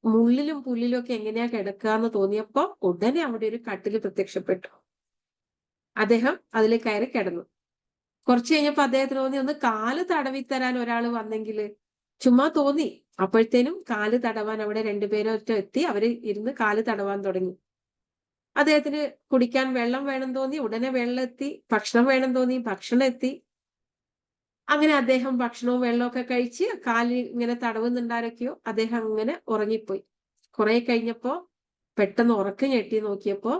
മുള്ളിലും പുല്ലിലും ഒക്കെ എങ്ങനെയാ കിടക്കാന്ന് തോന്നിയപ്പോ ഉടനെ അവിടെ ഒരു കട്ടില് പ്രത്യക്ഷപ്പെട്ടു. അദ്ദേഹം അതിൽ കയറി കിടന്നു. കുറച്ച് കഴിഞ്ഞപ്പോ അദ്ദേഹത്തിന് തോന്നി ഒന്ന് കാല് തടവി തരാൻ ഒരാൾ വന്നെങ്കിൽ, ചുമ്മാ തോന്നി. അപ്പോഴത്തേനും കാല് തടവാൻ അവിടെ രണ്ടുപേരും എത്തി. അവര് ഇരുന്ന് കാല് തടവാൻ തുടങ്ങി. അദ്ദേഹത്തിന് കുടിക്കാൻ വെള്ളം വേണം തോന്നി, ഉടനെ വെള്ളം എത്തി. ഭക്ഷണം വേണം തോന്നി, ഭക്ഷണം എത്തി. അങ്ങനെ അദ്ദേഹം ഭക്ഷണവും വെള്ളമൊക്കെ കഴിച്ച് കാലിൽ ഇങ്ങനെ തടവുന്നുണ്ടാരൊക്കെയോ അദ്ദേഹം അങ്ങനെ ഉറങ്ങിപ്പോയി. കുറെ കഴിഞ്ഞപ്പോ പെട്ടെന്ന് ഉറക്കം ഞെട്ടി നോക്കിയപ്പോ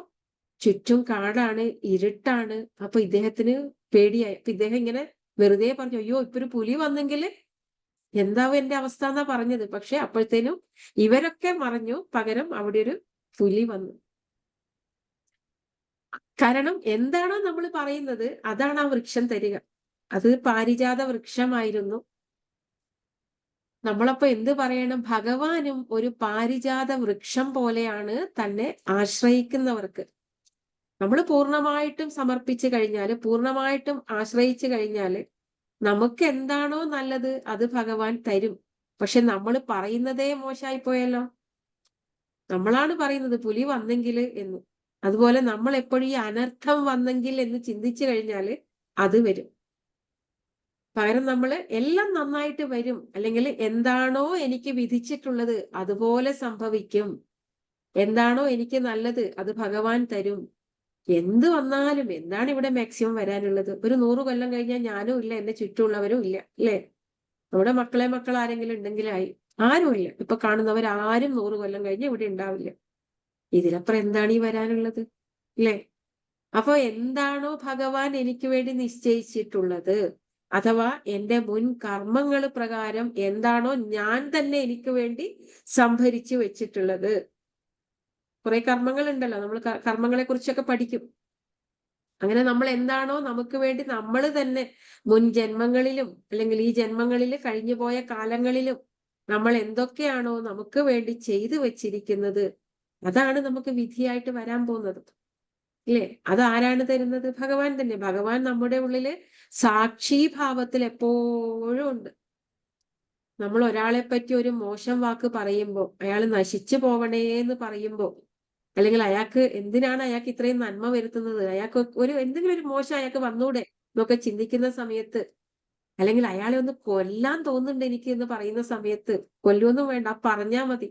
ചുറ്റും കാടാണ്, ഇരുട്ടാണ്. അപ്പൊ ഇദ്ദേഹത്തിന് പേടിയായി. അപ്പൊ ഇദ്ദേഹം ഇങ്ങനെ വെറുതെ പറഞ്ഞു, അയ്യോ ഇപ്പൊ ഒരു പുലി വന്നെങ്കിൽ എന്താവും എന്റെ അവസ്ഥ എന്നാ പറഞ്ഞത്. പക്ഷെ അപ്പോഴത്തേനും ഇവരൊക്കെ മറഞ്ഞു, പകരം അവിടെ ഒരു പുലി വന്നു. കാരണം എന്താണോ നമ്മൾ പറയുന്നത് അതാണ് ആ വൃക്ഷം തരിക. അത് പാരിജാത വൃക്ഷമായിരുന്നു. നമ്മളപ്പോ എന്ത് പറയണം? ഭഗവാനും ഒരു പാരിജാത വൃക്ഷം പോലെയാണ് തന്നെ ആശ്രയിക്കുന്നവർക്ക്. നമ്മൾ പൂർണ്ണമായിട്ടും സമർപ്പിച്ചു കഴിഞ്ഞാല്, പൂർണ്ണമായിട്ടും ആശ്രയിച്ചു കഴിഞ്ഞാല് നമുക്ക് എന്താണോ നല്ലത് അത് ഭഗവാൻ തരും. പക്ഷെ നമ്മൾ പറയുന്നതേ മോശമായി പോയല്ലോ. നമ്മളാണ് പറയുന്നത് പുലി വന്നെങ്കിൽ എന്ന്. അതുപോലെ നമ്മൾ എപ്പോഴും ഈ അനർത്ഥം വന്നെങ്കിൽ എന്ന് ചിന്തിച്ചു കഴിഞ്ഞാല് അത് വരും. പകരം നമ്മൾ എല്ലാം നന്നായിട്ട് വരും, അല്ലെങ്കിൽ എന്താണോ എനിക്ക് വിധിച്ചിട്ടുള്ളത് അതുപോലെ സംഭവിക്കും, എന്താണോ എനിക്ക് നല്ലത് അത് ഭഗവാൻ തരും. എന്ത് വന്നാലും എന്താണ് ഇവിടെ മാക്സിമം വരാനുള്ളത്? ഒരു 100 കൊല്ലം കഴിഞ്ഞാൽ ഞാനും ഇല്ല, എന്റെ ചുറ്റുമുള്ളവരും ഇല്ല, അല്ലേ? നമ്മുടെ മക്കൾ ആരെങ്കിലും ഉണ്ടെങ്കിലായി. ആരുമില്ല. ഇപ്പൊ കാണുന്നവരാരും 100 കൊല്ലം കഴിഞ്ഞ് ഇവിടെ ഉണ്ടാവില്ല. ഇതിലപ്പുറം എന്താണ് ഈ വരാനുള്ളത്, അല്ലേ? അപ്പൊ എന്താണോ ഭഗവാൻ എനിക്ക് വേണ്ടി നിശ്ചയിച്ചിട്ടുള്ളത്, അഥവാ എന്റെ മുൻ കർമ്മങ്ങൾ പ്രകാരം എന്താണോ ഞാൻ തന്നെ എനിക്ക് വേണ്ടി സംഭരിച്ചു വെച്ചിട്ടുള്ളത്. കുറെ കർമ്മങ്ങൾ ഉണ്ടല്ലോ, നമ്മൾ കർമ്മങ്ങളെ കുറിച്ചൊക്കെ പഠിക്കും. അങ്ങനെ നമ്മൾ എന്താണോ നമുക്ക് വേണ്ടി നമ്മൾ തന്നെ മുൻ ജന്മങ്ങളിലും അല്ലെങ്കിൽ ഈ ജന്മങ്ങളിൽ കഴിഞ്ഞു പോയ കാലങ്ങളിലും നമ്മൾ എന്തൊക്കെയാണോ നമുക്ക് വേണ്ടി ചെയ്തു വെച്ചിരിക്കുന്നത് അതാണ് നമുക്ക് വിധിയായിട്ട് വരാൻ പോകുന്നത്, ഇല്ലേ? അത് ആരാണ് തരുന്നത്? ഭഗവാൻ തന്നെ. ഭഗവാൻ നമ്മുടെ ഉള്ളില് സാക്ഷീഭാവത്തിൽ എപ്പോഴും ഉണ്ട്. നമ്മൾ ഒരാളെ പറ്റി ഒരു മോശം വാക്ക് പറയുമ്പോൾ, അയാൾ നശിച്ചു പോവണേ എന്ന് പറയുമ്പോൾ, അല്ലെങ്കിൽ എന്തിനാണ് അയാൾക്ക് ഇത്രയും നന്മ വരുത്തുന്നത്, അയാൾക്ക് എന്തെങ്കിലും ഒരു മോശം അയാൾക്ക് വന്നൂടെ എന്നൊക്കെ ചിന്തിക്കുന്ന സമയത്ത്, അല്ലെങ്കിൽ അയാളെ ഒന്ന് കൊല്ലാൻ തോന്നുന്നുണ്ട് എനിക്ക് എന്ന് പറയുന്ന സമയത്ത്, കൊല്ലുമൊന്നും വേണ്ട, പറഞ്ഞാൽ മതി.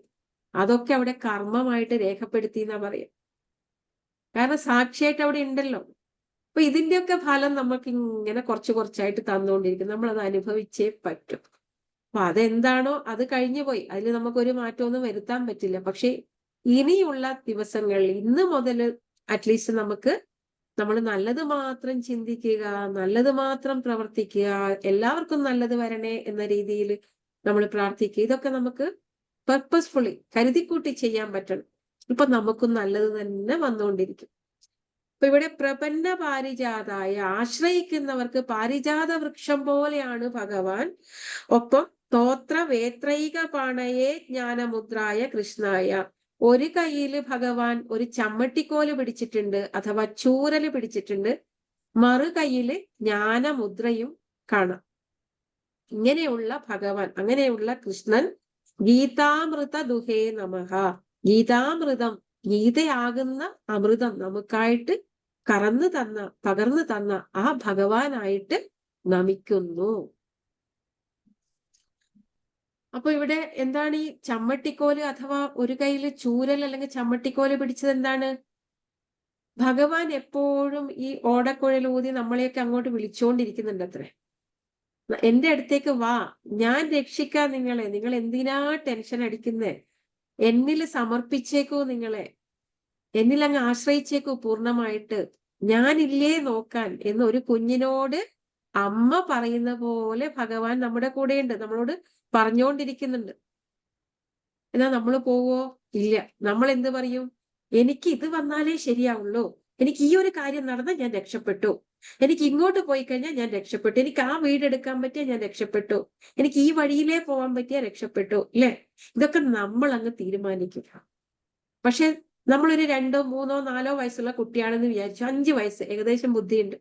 അതൊക്കെ അവിടെ കർമ്മമായിട്ട് രേഖപ്പെടുത്തി എന്നാ പറയാം. കാരണം സാക്ഷിയായിട്ട് അവിടെ ഉണ്ടല്ലോ. അപ്പൊ ഇതിന്റെയൊക്കെ ഫലം നമുക്ക് ഇങ്ങനെ കുറച്ച് കുറച്ചായിട്ട് തന്നുകൊണ്ടിരിക്കും. നമ്മളത് അനുഭവിച്ചേ പറ്റും. അപ്പൊ അതെന്താണോ അത് കഴിഞ്ഞു പോയി, അതിൽ നമുക്കൊരു മാറ്റമൊന്നും വരുത്താൻ പറ്റില്ല. പക്ഷെ ഇനിയുള്ള ദിവസങ്ങളിൽ ഇന്ന് മുതൽ അറ്റ്ലീസ്റ്റ് നമ്മൾ നല്ലത് മാത്രം ചിന്തിക്കുക, നല്ലത് മാത്രം പ്രവർത്തിക്കുക, എല്ലാവർക്കും നല്ലത് വരണേ എന്ന രീതിയിൽ നമ്മൾ പ്രാർത്ഥിക്കുക. ഇതൊക്കെ നമുക്ക് പർപ്പസ്ഫുള്ളി കരുതിക്കൂട്ടി ചെയ്യാൻ പറ്റണം. ഇപ്പൊ നമുക്കും നല്ലത് തന്നെ വന്നുകൊണ്ടിരിക്കും. അപ്പൊ ഇവിടെ പ്രപന്ന പാരിജാതായ, ആശ്രയിക്കുന്നവർക്ക് പാരിജാത വൃക്ഷം പോലെയാണ് ഭഗവാൻ. ഒപ്പം സ്തോത്ര വേത്രൈക പാണയെ ജ്ഞാനമുദ്രായ കൃഷ്ണായ, ഒരു കയ്യിൽ ഭഗവാൻ ഒരു ചമ്മട്ടിക്കോല് പിടിച്ചിട്ടുണ്ട്, അഥവാ ചൂരല് പിടിച്ചിട്ടുണ്ട്, മറു കയ്യില് ജ്ഞാനമുദ്രയും കാണാം. ഇങ്ങനെയുള്ള ഭഗവാൻ, അങ്ങനെയുള്ള കൃഷ്ണൻ ഗീതാമൃത ദുഹേ നമഃ, ഗീതാമൃതം, ഗീതയാകുന്ന അമൃതം നമുക്കായിട്ട് പകർന്നു തന്ന ആ ഭഗവാനായിട്ട് നമിക്കുന്നു. അപ്പൊ ഇവിടെ എന്താണ് ഈ ചമ്മട്ടിക്കോല് അഥവാ ഒരു കയ്യില് ചൂരൽ അല്ലെങ്കിൽ ചമ്മട്ടിക്കോല് പിടിച്ചത്? എന്താണ്? ഭഗവാൻ എപ്പോഴും ഈ ഓടക്കുഴൽ ഊതി നമ്മളെയൊക്കെ അങ്ങോട്ട് വിളിച്ചുകൊണ്ടിരിക്കുന്നുണ്ട് അത്രേ. എന്റെ അടുത്തേക്ക് വാ, ഞാൻ രക്ഷിക്കാം നിങ്ങളെ, നിങ്ങൾ എന്തിനാ ടെൻഷൻ അടിക്കുന്നേ, എന്നിൽ സമർപ്പിച്ചേക്കൂ, നിങ്ങളെ എന്നിൽ അങ്ങ് ആശ്രയിച്ചേക്കൂ പൂർണ്ണമായിട്ട്, ഞാനില്ലേ നോക്കാൻ എന്ന് ഒരു കുഞ്ഞിനോട് അമ്മ പറയുന്ന പോലെ ഭഗവാൻ നമ്മുടെ കൂടെയുണ്ട്, നമ്മളോട് പറഞ്ഞുകൊണ്ടിരിക്കുന്നുണ്ട്. എന്നാ നമ്മൾ പോവോ? ഇല്ല. നമ്മൾ എന്ത് പറയും? എനിക്ക് ഇത് വന്നാലേ ശരിയാവുള്ളൂ, എനിക്ക് ഈ ഒരു കാര്യം നടന്നാൽ ഞാൻ രക്ഷപ്പെട്ടു, എനിക്ക് ഇങ്ങോട്ട് പോയി കഴിഞ്ഞാൽ ഞാൻ രക്ഷപ്പെട്ടു, എനിക്ക് ആ വീടെടുക്കാൻ പറ്റിയാൽ ഞാൻ രക്ഷപ്പെട്ടു, എനിക്ക് ഈ വഴിയിലേ പോകാൻ പറ്റിയാൽ രക്ഷപ്പെട്ടു, ഇല്ലേ? ഇതൊക്കെ നമ്മൾ അങ്ങ് തീരുമാനിക്കുക. പക്ഷെ നമ്മളൊരു 2, 3, 4 വയസ്സുള്ള കുട്ടിയാണെന്ന് വിചാരിച്ചു, 5 വയസ്സ് ഏകദേശം ബുദ്ധിയുണ്ട്,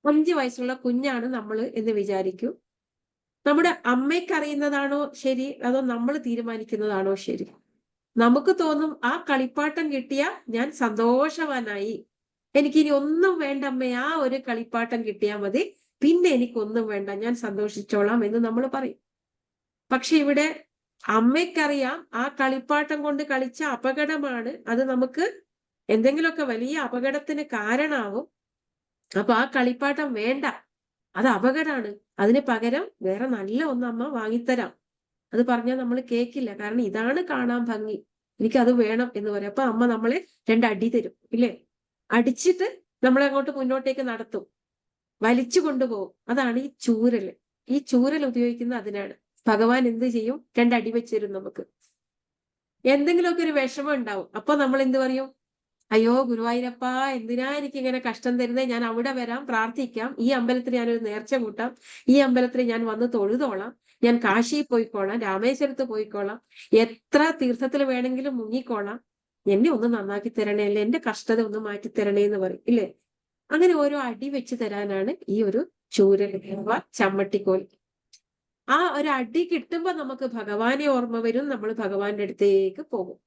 5 വയസ്സുള്ള കുഞ്ഞാണ് നമ്മൾ എന്ന് വിചാരിക്കൂ. നമ്മുടെ അമ്മയ്ക്ക് അറിയുന്നതാണോ ശരി, അതോ നമ്മൾ തീരുമാനിക്കുന്നതാണോ ശരി? നമുക്ക് തോന്നും ആ കളിപ്പാട്ടം കിട്ടിയാ ഞാൻ സന്തോഷവാനായി, എനിക്കിനി ഒന്നും വേണ്ട അമ്മേ, ആ ഒരു കളിപ്പാട്ടം കിട്ടിയാൽ മതി, പിന്നെ എനിക്കൊന്നും വേണ്ട, ഞാൻ സന്തോഷിച്ചോളാം എന്ന് നമ്മൾ പറയും. പക്ഷെ ഇവിടെ അമ്മയ്ക്കറിയാം ആ കളിപ്പാട്ടം കൊണ്ട് കളിച്ച അപകടമാണ്, അത് നമുക്ക് എന്തെങ്കിലുമൊക്കെ വലിയ അപകടത്തിന് കാരണമാവും. അപ്പൊ ആ കളിപ്പാട്ടം വേണ്ട, അത് അപകടമാണ്, അതിന് പകരം വേറെ നല്ല ഒന്ന് അമ്മ വാങ്ങിത്തരാം. അത് പറഞ്ഞാൽ നമ്മൾ കേൾക്കില്ല, കാരണം ഇതാണ് കാണാൻ ഭംഗി, എനിക്കത് വേണം എന്ന് പറയും. അപ്പൊ അമ്മ നമ്മളെ രണ്ടടി തരും, ഇല്ലേ? അടിച്ചിട്ട് നമ്മളെ അങ്ങോട്ട് മുന്നോട്ടേക്ക് നടത്തും, വലിച്ചു കൊണ്ടുപോകും. അതാണ് ഈ ചൂരല്. ഈ ചൂരൽ ഉപയോഗിക്കുന്നത് അതിനാണ്. ഭഗവാൻ എന്ത് ചെയ്യും? രണ്ടടി വെച്ചിരും നമുക്ക്. എന്തെങ്കിലുമൊക്കെ ഒരു വിഷമം ഉണ്ടാവും, അപ്പൊ നമ്മൾ എന്ത് പറയും? അയ്യോ ഗുരുവായൂരപ്പ, എന്തിനാ എനിക്ക് ഇങ്ങനെ കഷ്ടം തരുന്നേ, ഞാൻ അവിടെ വരാം, പ്രാർത്ഥിക്കാം, ഈ അമ്പലത്തിൽ ഞാനൊരു നേർച്ച കൂട്ടാം, ഈ അമ്പലത്തിൽ ഞാൻ വന്ന് തൊഴുതോളാം, ഞാൻ കാശിയിൽ പോയിക്കോളാം, രാമേശ്വരത്ത് പോയിക്കോളാം, എത്ര തീർത്ഥത്തിൽ വേണമെങ്കിലും മുങ്ങിക്കോളാം, എന്നെ ഒന്ന് നന്നാക്കി തരണേ, അല്ലെ എന്റെ കഷ്ടത ഒന്ന് മാറ്റി തരണേ എന്ന് പറയും, ഇല്ലേ? അങ്ങനെ ഓരോ അടി വെച്ച് തരാനാണ് ഈ ഒരു ചൂരൽ അഥവാ ചമ്മട്ടിക്കോൽ. ആ ഒരു അടി കിട്ടുമ്പോ നമുക്ക് ഭഗവാനെ ഓർമ്മ വരും, നമ്മൾ ഭഗവാന്റെ അടുത്തേക്ക് പോകും.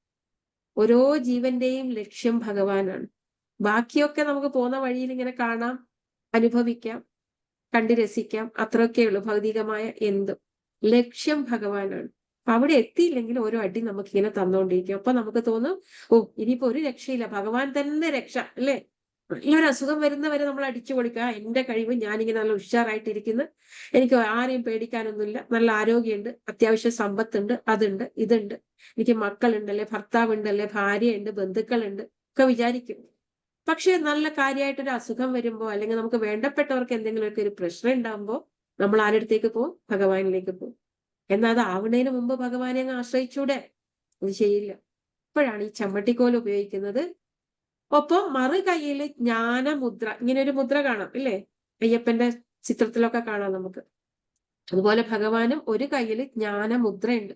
ഓരോ ജീവന്റെയും ലക്ഷ്യം ഭഗവാനാണ്. ബാക്കിയൊക്കെ നമുക്ക് പോകുന്ന വഴിയിൽ ഇങ്ങനെ കാണാം, അനുഭവിക്കാം, കണ്ടു രസിക്കാം, അത്രയൊക്കെ ഉള്ളൂ ഭൗതികമായ എന്തും. ലക്ഷ്യം ഭഗവാനാണ്. അപ്പൊ അവിടെ എത്തിയില്ലെങ്കിൽ ഓരോ അടി നമുക്ക് ഇങ്ങനെ തന്നുകൊണ്ടിരിക്കും. അപ്പൊ നമുക്ക് തോന്നും, ഓ ഇനിയിപ്പോ ഒരു രക്ഷയില്ല, ഭഗവാൻ തന്നെ രക്ഷ, അല്ലേ? നല്ലൊരു അസുഖം വരുന്നവരെ നമ്മൾ അടിച്ചു പൊളിക്കുക, എന്റെ കഴിവ്, ഞാനിങ്ങനെ നല്ല ഉഷാറായിട്ടിരിക്കുന്നു, എനിക്ക് ആരെയും പേടിക്കാനൊന്നുമില്ല, നല്ല ആരോഗ്യമുണ്ട്, അത്യാവശ്യം സമ്പത്തുണ്ട്, അതുണ്ട് ഇതുണ്ട്, എനിക്ക് മക്കളുണ്ടല്ലേ, ഭർത്താവുണ്ടല്ലേ, ഭാര്യയുണ്ട്, ബന്ധുക്കളുണ്ട് ഒക്കെ വിചാരിക്കും. പക്ഷെ നല്ല കാര്യമായിട്ടൊരു അസുഖം വരുമ്പോ, അല്ലെങ്കിൽ നമുക്ക് വേണ്ടപ്പെട്ടവർക്ക് എന്തെങ്കിലുമൊക്കെ ഒരു പ്രശ്നം ഉണ്ടാകുമ്പോൾ നമ്മൾ ആരുടെ പോകും? ഭഗവാനിലേക്ക് പോകും. എന്നാൽ അത് ആവുന്നതിന് മുമ്പ് ഭഗവാനെ അങ്ങ് ആശ്രയിച്ചൂടെ? അത് ചെയ്യില്ല. ഇപ്പോഴാണ് ഈ ചമ്മട്ടിക്കോൽ ഉപയോഗിക്കുന്നത്. ഒപ്പം മറു കൈയിൽ ജ്ഞാനമുദ്ര, ഇങ്ങനെ ഒരു മുദ്ര കാണാം, ഇല്ലേ? അയ്യപ്പന്റെ ചിത്രത്തിലൊക്കെ കാണാം നമുക്ക്. അതുപോലെ ഭഗവാനും ഒരു കൈയിൽ ജ്ഞാനമുദ്രയുണ്ട്.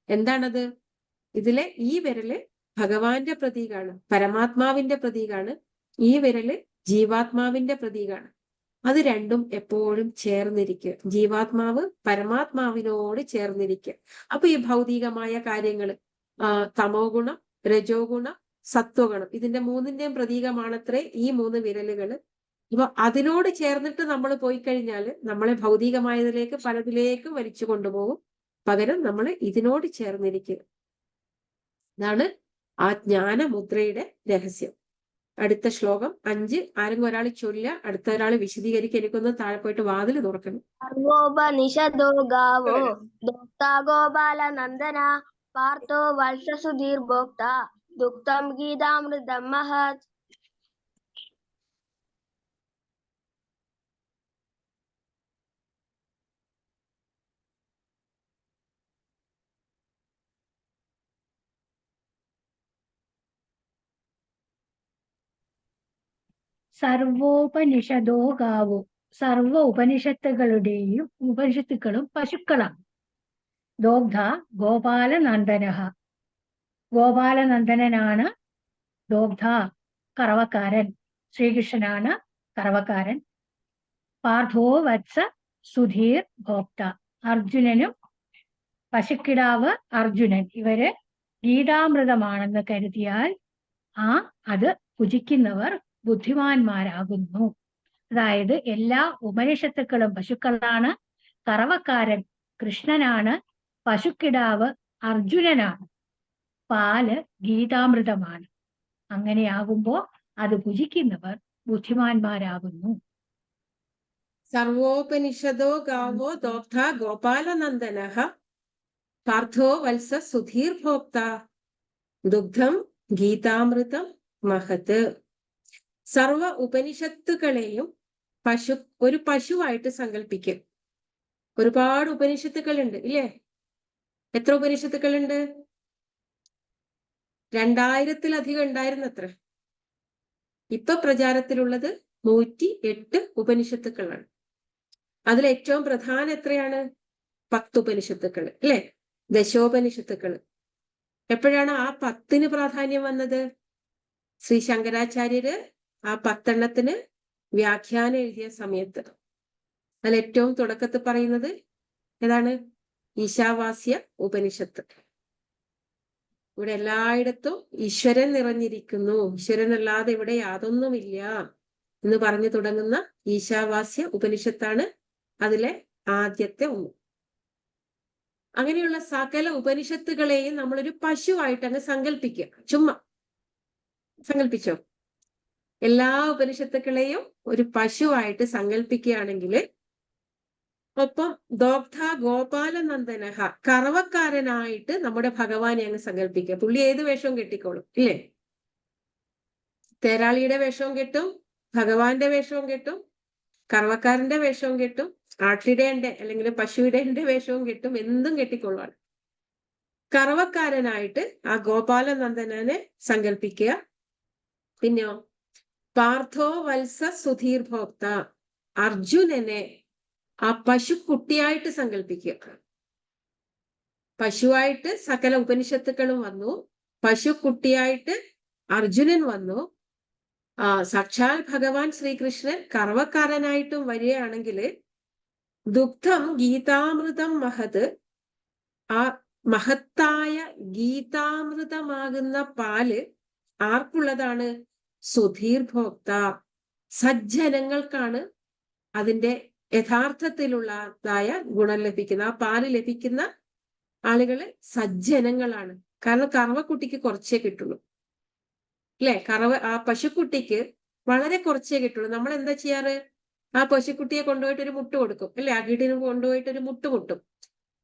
എന്താണത്? ഇതിലെ ഈ വിരല് ഭഗവാന്റെ പ്രതീകാണ്, പരമാത്മാവിന്റെ പ്രതീകാണ്. ഈ വിരല് ജീവാത്മാവിന്റെ പ്രതീകാണ്. അത് രണ്ടും എപ്പോഴും ചേർന്നിരിക്കുക. ജീവാത്മാവ് പരമാത്മാവിനോട് ചേർന്നിരിക്കുക. അപ്പൊ ഈ ഭൗതികമായ കാര്യങ്ങൾ, തമോ ഗുണം, രജോ ഗുണം, സത്വഗുണം, ഇതിന്റെ മൂന്നിന്റെയും പ്രതീകമാണത്രേ ഈ മൂന്ന് വിരലുകൾ. അപ്പൊ അതിനോട് ചേർന്നിട്ട് നമ്മൾ പോയി കഴിഞ്ഞാൽ നമ്മളെ ഭൗതികമായതിലേക്ക് പലതിലേക്ക് വലിച്ചു കൊണ്ടുപോകും. പകരം നമ്മൾ ഇതിനോട് ചേർന്നിരിക്കുക. ഇതാണ് ആ ജ്ഞാനമുദ്രയുടെ രഹസ്യം. അടുത്ത ശ്ലോകം 5. ആരെങ്കിലും ഒരാൾ ചൊല്ലുക, അടുത്ത ഒരാൾ വിശദീകരിക്കുക. എനിക്കൊന്ന് താഴെ പോയിട്ട് വാതിൽ തുറക്കണം. സർവോപനിഷദോ ഗാവോ ദോക്താ ഗോപാലനന്ദന പാർത്ഥോ വത്സസുധീർഭോക്ത ദുക്തം ഗീതാമൃതം മഹത്. സർവോപനിഷദോ ഗാവോ, സർവ ഉപനിഷത്തുക്കളും പശുക്കളാണ്. ദോഗ്ധ ഗോപാലനന്ദനഃ, ഗോപാലനന്ദനാണ് ദോഗ്ധ, കറവക്കാരൻ. ശ്രീകൃഷ്ണനാണ് കറവക്കാരൻ. പാർത്ഥോ വത്സ സുധീർ ഭോക്ത, അർജുനനും പശുക്കിടാവ് അർജുനൻ, ഇവര് ഗീതാമൃതമാണെന്ന് കരുതിയാൽ അത് ഭുജിക്കുന്നവർ ബുദ്ധിമാന്മാരാകുന്നു. അതായത് എല്ലാ ഉപനിഷത്തുക്കളും പശുക്കളാണ്, കറവക്കാരൻ കൃഷ്ണനാണ്, പശുക്കിടാവ് അർജുനനാണ്, പാല് ഗീതാമൃതമാണ്. അങ്ങനെയാകുമ്പോ അത് ഭുജിക്കുന്നവർ ബുദ്ധിമാന്മാരാകുന്നു. സർവോപനിഷദോ ഗാവോ ദോഗ്ധ ഗോപാലനന്ദനഃ പാർത്ഥോ വത്സ സുധീർ ഭോക്ത ദുഗ്ധം ഗീതാമൃതം മഹത്. സർവ ഉപനിഷത്തുക്കളെയും ഒരു പശുവായിട്ട് സങ്കല്പിക്കും. ഒരുപാട് ഉപനിഷത്തുക്കളുണ്ട്, ഇല്ലേ? എത്ര ഉപനിഷത്തുക്കളുണ്ട്? 2000-ലധികം ഉണ്ടായിരുന്നത്ര. ഇപ്പൊ പ്രചാരത്തിലുള്ളത് 108 ഉപനിഷത്തുക്കളാണ്. അതിൽ ഏറ്റവും പ്രധാനം എത്രയാണ്? 10 ഉപനിഷത്തുക്കൾ, അല്ലെ? ദശോപനിഷത്തുക്കൾ. എപ്പോഴാണ് ആ 10-ന് പ്രാധാന്യം വന്നത്? ശ്രീ ശങ്കരാചാര്യര് ആ 10-എണ്ണത്തിന് വ്യാഖ്യാനം എഴുതിയ സമയത്ത്. അതിൽ ഏറ്റവും തുടക്കത്തിൽ പറയുന്നത് ഏതാണ്? ഈശാവാസ്യ ഉപനിഷത്ത്. ഇവിടെ എല്ലായിടത്തും ഈശ്വരൻ നിറഞ്ഞിരിക്കുന്നു, ഈശ്വരനല്ലാതെ ഇവിടെ യാതൊന്നുമില്ല എന്ന് പറഞ്ഞു തുടങ്ങുന്ന ഈശാവാസ്യ ഉപനിഷത്താണ് അതിലെ ആദ്യത്തെ ഒന്ന്. അങ്ങനെയുള്ള സകല ഉപനിഷത്തുകളെയും നമ്മളൊരു പശുവായിട്ട് അങ്ങ് സങ്കല്പിക്കുക. ചുമ്മാ സങ്കല്പിച്ചോ? എല്ലാ ഉപനിഷത്തുക്കളെയും ഒരു പശുവായിട്ട് സങ്കല്പിക്കുകയാണെങ്കിൽ, ഒപ്പം ദോഗ്ധ ഗോപാലനന്ദനഹ, കറവക്കാരനായിട്ട് നമ്മുടെ ഭഗവാനെ അങ്ങ് സങ്കല്പിക്കുക. പുള്ളി ഏത് വേഷവും കെട്ടിക്കോളും, ഇല്ലേ? തേരാളിയുടെ വേഷവും കെട്ടും, ഭഗവാന്റെ വേഷവും കെട്ടും, കറവക്കാരന്റെ വേഷവും കെട്ടും, ആട്ടിടേന്റെ അല്ലെങ്കിൽ പശുവിടേന്റെ വേഷവും കെട്ടും, എന്തും കെട്ടിക്കൊള്ളുവാണ്. കറവക്കാരനായിട്ട് ആ ഗോപാലനന്ദനെ സങ്കല്പിക്കുക. പിന്നെയോ പാർത്ഥോ വത്സ സുധീർ ഭോക്ത, അർജുനനെ ആ പശുക്കുട്ടിയായിട്ട് സങ്കല്പിക്കുക. പശുവായിട്ട് സകല ഉപനിഷത്തുക്കളും വന്നു, പശുക്കുട്ടിയായിട്ട് അർജുനൻ വന്നു. സാക്ഷാൽ ഭഗവാൻ ശ്രീകൃഷ്ണൻ കറവക്കാരനായിട്ടും വരികയാണെങ്കിൽ ദുഗ്ധം ഗീതാമൃതം മഹത്, ആ മഹത്തായ ഗീതാമൃതമാകുന്ന പാല് ആർക്കുള്ളതാണ്? സുധീർ ഭോക്ത, സജ്ജനങ്ങൾക്കാണ് അതിന്റെ യഥാർത്ഥത്തിലുള്ളതായ ഗുണം ലഭിക്കുന്ന, ആ പാല് ലഭിക്കുന്ന ആളുകള് സജ്ജനങ്ങളാണ്. കാരണം കറവക്കുട്ടിക്ക് കുറച്ചേ കിട്ടുള്ളൂ, അല്ലെ? ആ പശുക്കുട്ടിക്ക് വളരെ കുറച്ചേ കിട്ടുള്ളൂ. നമ്മൾ എന്താ ചെയ്യാറ്? ആ പശുക്കുട്ടിയെ കൊണ്ടുപോയിട്ട് ഒരു മുട്ട് കൊടുക്കും, അല്ലെ? ആ വീട്ടിന് കൊണ്ടുപോയിട്ട് ഒരു മുട്ട് മുട്ടും.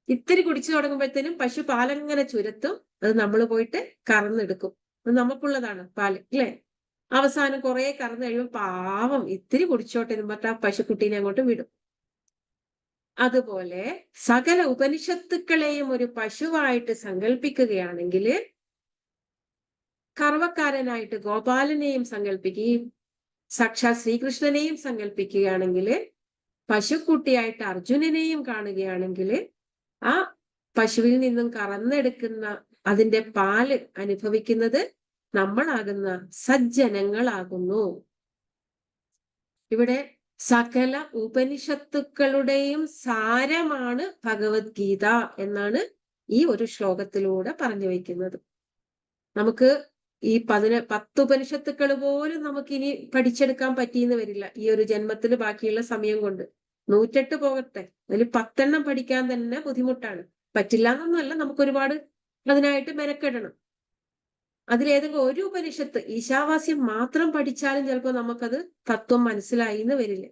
ഇത്തിരി കുടിച്ചു തുടങ്ങുമ്പോഴത്തേനും പശു പാലങ്ങനെ ചുരത്തും, അത് നമ്മൾ പോയിട്ട് കറന്നെടുക്കും. അത് നമുക്കുള്ളതാണ് പാല്, അല്ലെ? അവസാനം കുറെ കറന്നു കഴിയുമ്പോൾ പാവം ഇത്തിരി കുടിച്ചോട്ടെ എന്ന് പറഞ്ഞിട്ട് ആ പശുക്കുട്ടീനെ അങ്ങോട്ട് വിടും. അതുപോലെ സകല ഉപനിഷത്തുക്കളെയും ഒരു പശുവായിട്ട് സങ്കല്പിക്കുകയാണെങ്കിൽ, കറവക്കാരനായിട്ട് ഗോപാലനെയും സങ്കല്പിക്കുകയും സാക്ഷാത് ശ്രീകൃഷ്ണനെയും സങ്കല്പിക്കുകയാണെങ്കിൽ, പശുക്കുട്ടിയായിട്ട് അർജുനനെയും കാണുകയാണെങ്കിൽ, ആ പശുവിൽ നിന്നും കറന്നെടുക്കുന്ന അതിന്റെ പാല് അനുഭവിക്കുന്നത് നമ്മളാകുന്ന സജ്ജനങ്ങളാകുന്നു. ഇവിടെ സകല ഉപനിഷത്തുക്കളുടെയും സാരമാണ് ഭഗവത്ഗീത എന്നാണ് ഈ ഒരു ശ്ലോകത്തിലൂടെ പറഞ്ഞു വയ്ക്കുന്നത്. നമുക്ക് ഈ 10 ഉപനിഷത്തുക്കൾ പോലും നമുക്കിനി പഠിച്ചെടുക്കാൻ പറ്റിയെന്ന് വരില്ല ഈ ഒരു ജന്മത്തിൽ, ബാക്കിയുള്ള സമയം കൊണ്ട്. 108 പോകട്ടെ, അതിൽ 10 പഠിക്കാൻ തന്നെ ബുദ്ധിമുട്ടാണ്. പറ്റില്ല എന്നൊന്നുമല്ല, നമുക്ക് ഒരുപാട് അതിനായിട്ട് മെനക്കെടണം. അതിലേതെങ്കിലും ഒരു ഉപനിഷത്ത് ഈശാവാസ്യം മാത്രം പഠിച്ചാലും ചിലപ്പോൾ നമുക്കത് തത്വം മനസ്സിലായി എന്ന് വരില്ല.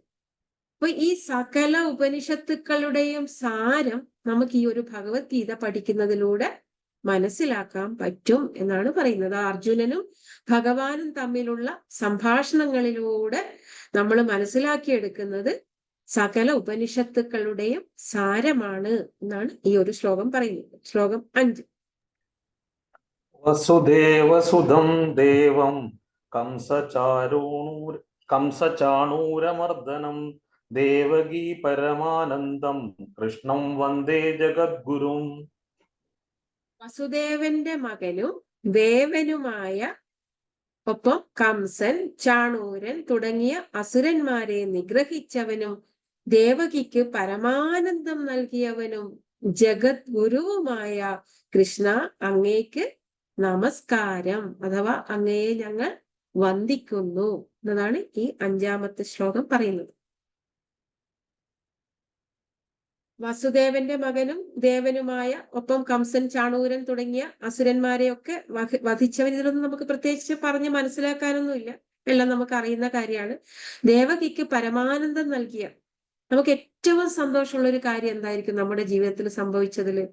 അപ്പൊ ഈ സകല ഉപനിഷത്തുക്കളുടെയും സാരം നമുക്ക് ഈ ഒരു ഭഗവത്ഗീത പഠിക്കുന്നതിലൂടെ മനസ്സിലാക്കാൻ പറ്റും എന്നാണ് പറയുന്നത്. അർജുനനും ഭഗവാനും തമ്മിലുള്ള സംഭാഷണങ്ങളിലൂടെ നമ്മൾ മനസ്സിലാക്കിയെടുക്കുന്നത് സകല ഉപനിഷത്തുക്കളുടെയും സാരമാണ് എന്നാണ് ഈ ഒരു ശ്ലോകം പറയുന്നത്. ശ്ലോകം 5. വസുദേവസുതം ദേവം കംസചാണൂരമർദ്ദനം ദേവകീ പരമാനന്ദം കൃഷ്ണം വന്ദേ ജഗദ്ഗുരും. വസുദേവന്റെ മകനും ദേവനുമായ, ഒപ്പം കംസൻ, ചാണൂരൻ തുടങ്ങിയ അസുരന്മാരെ നിഗ്രഹിച്ചവനും ദേവകിക്ക് പരമാനന്ദം നൽകിയവനും ജഗദ്ഗുരുവുമായ കൃഷ്ണ, അങ്ങേക്ക് നമസ്കാരം, അഥവാ അങ്ങയെ ഞങ്ങൾ വന്ദിക്കുന്നു എന്നതാണ് ഈ 5ാമത്തെ ശ്ലോകം പറയുന്നത്. വസുദേവന്റെ മകനും ദേവനുമായ, ഒപ്പം കംസൻ, ചാണൂരൻ തുടങ്ങിയ അസുരന്മാരെയൊക്കെ വധിച്ചവൻ. ഇതിലൊന്നും നമുക്ക് പ്രത്യേകിച്ച് പറഞ്ഞ് മനസ്സിലാക്കാനൊന്നുമില്ല, എല്ലാം നമുക്ക് അറിയുന്ന കാര്യമാണ്. ദേവകിക്ക് പരമാനന്ദം നൽകിയ, നമുക്ക് ഏറ്റവും സന്തോഷമുള്ള ഒരു കാര്യം എന്തായിരിക്കും നമ്മുടെ ജീവിതത്തിൽ സംഭവിച്ചതില്?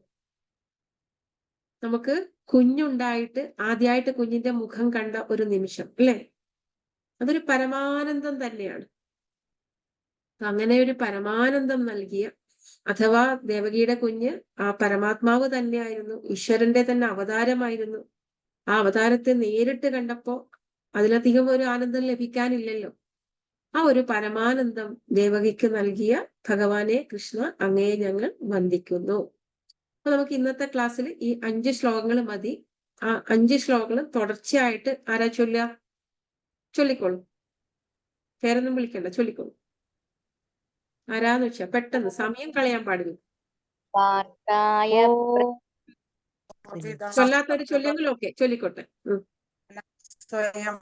നമുക്ക് കുഞ്ഞുണ്ടായിട്ട് ആദ്യമായിട്ട് കുഞ്ഞിന്റെ മുഖം കണ്ട ഒരു നിമിഷം, അല്ലെ? അതൊരു പരമാനന്ദം തന്നെയാണ്. അങ്ങനെ ഒരു പരമാനന്ദം നൽകിയ, അഥവാ ദേവകിയുടെ കുഞ്ഞ് ആ പരമാത്മാവ് തന്നെയായിരുന്നു, ഈശ്വരന്റെ തന്നെ അവതാരമായിരുന്നു. ആ അവതാരത്തെ നേരിട്ട് കണ്ടപ്പോ അതിലധികം ഒരു ആനന്ദം ലഭിക്കാനില്ലല്ലോ. ആ ഒരു പരമാനന്ദം ദേവകിക്ക് നൽകിയ ഭഗവാനെ കൃഷ്ണ, അങ്ങയെ ഞങ്ങൾ വന്ദിക്കുന്നു. അപ്പൊ നമുക്ക് ഇന്നത്തെ ക്ലാസ്സിൽ ഈ 5 ശ്ലോകങ്ങൾ മതി. ആ 5 ശ്ലോകങ്ങളും തുടർച്ചയായിട്ട് ആരാ ചൊല്ലുക? ചൊല്ലിക്കോളൂ. പേരൊന്നും വിളിക്കണ്ട, ചൊല്ലിക്കോളൂ. ആരാന്ന് വെച്ചാ പെട്ടെന്ന്, സമയം കളയാൻ പാടില്ല. ചൊല്ലാത്തൊരു ചൊല്ലെങ്കിലും ഓക്കെ, ചൊല്ലിക്കോട്ടെ. സ്വയം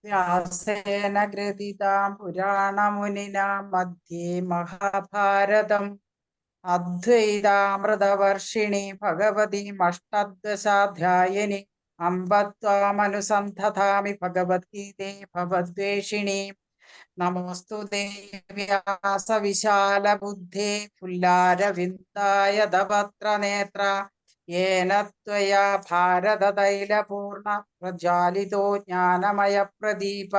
വ്യാസേന ഗ്രഥിതാം പുരാണമുനിനാ മധ്യേ മഹാഭാരതം അദ്വൈതാമൃതവർഷിണി ഭഗവതീമഷ്ടദശാധ്യായിനി അമ്പത്വാമനുസന്ധതാമി ഭഗവദ്ഗീതേ ഭവദ്വേഷിണി നമോസ്തു വ്യാസവിശാലബുദ്ധേ ഫുല്ലാരവിന്ദായതപത്രനേത്ര യേന ത്വയാ ഭാരതതൈലപൂർണ പ്രജ്വാലിതോ ജ്ഞാനമയ പ്രദീപ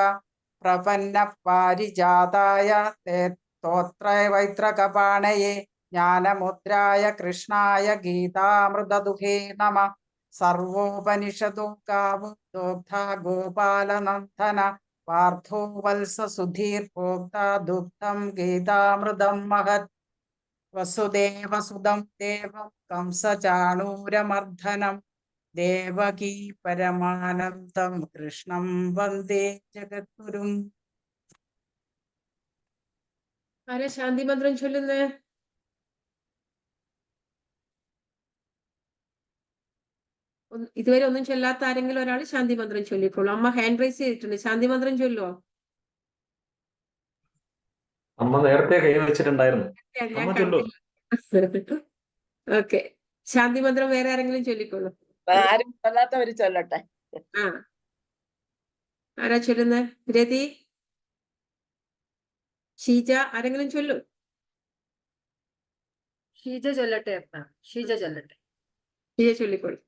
പ്രപന്ന പാരിജാതായ തേ സ്തോത്രവൈത്രകപാണയെ ജ്ഞാനമുദ്രായ കൃഷ്ണായ ഗീതാമൃതദുഹേ നമ സർവോപനിഷദോ ഗാവോ ദോഗ്ധാ ഗോപാലനന്ദന പാർത്ഥോ വത്സ സുധീർ ഭോക്താ ദുഗ്ധം ഗീതാമൃതം മഹത് വസുദേവസുതം ദേവം കംസചാണൂരമർദ്ദനം ദേവകീ പരമാനന്ദം കൃഷ്ണം വന്ദേ ജഗദ്ഗുരും. ആരാ ശാന്തി മന്ത്രം ചൊല്ലുന്നേ? ഇതുവരെ ഒന്നും ചൊല്ലാത്ത ആരെങ്കിലും ഒരാൾ ശാന്തി മന്ത്രം ചൊല്ലിക്കോളൂ. അമ്മ ഹാൻഡ് റൈസ് ചെയ്തിട്ടുണ്ട്. ശാന്തി മന്ത്രം ചൊല്ലുവോ? അമ്മ നേരത്തെ കൈവച്ചിട്ടുണ്ടായിരുന്നു. ഞാൻ അമ്മ ചൊല്ലു. കണ്ടില്ല. ഓക്കെ, ശാന്തി മന്ത്രം വേറെ ആരെങ്കിലും ചൊല്ലിക്കോളൂ. ആരും ചൊല്ലാത്തവര് ചൊല്ലട്ടെ. ആ, ആരാ ചൊല്ലുന്നേ? രതി, ഷീജ, ആരെങ്കിലും ചൊല്ലു. ഷീജ ചൊല്ലട്ടെ അപ്പ. ഷീജ ചൊല്ലട്ടെ. ഷീജ ചൊല്ലിക്കോളൂ.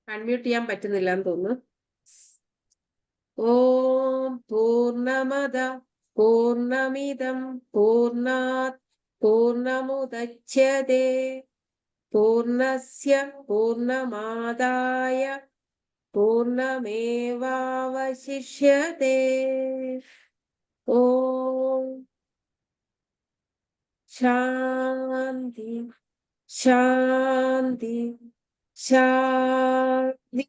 അൺമ്യൂട്ട് ചെയ്യാൻ പറ്റുന്നില്ല എന്ന് തോന്നുന്നു. ഓം പൂർണ്ണമദ പൂർണ്ണമിദം പൂർണ്ണാത് പൂർണ്ണമുദച്യതേ പൂർണ്ണസ്യ പൂർണ്ണമാദായ പൂർണ്ണമേവാവശിഷ്യതേ. ഓം ശാന്തി ശാന്തി ശാന്തി.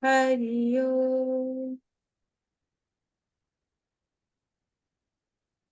ഹരി ഓം.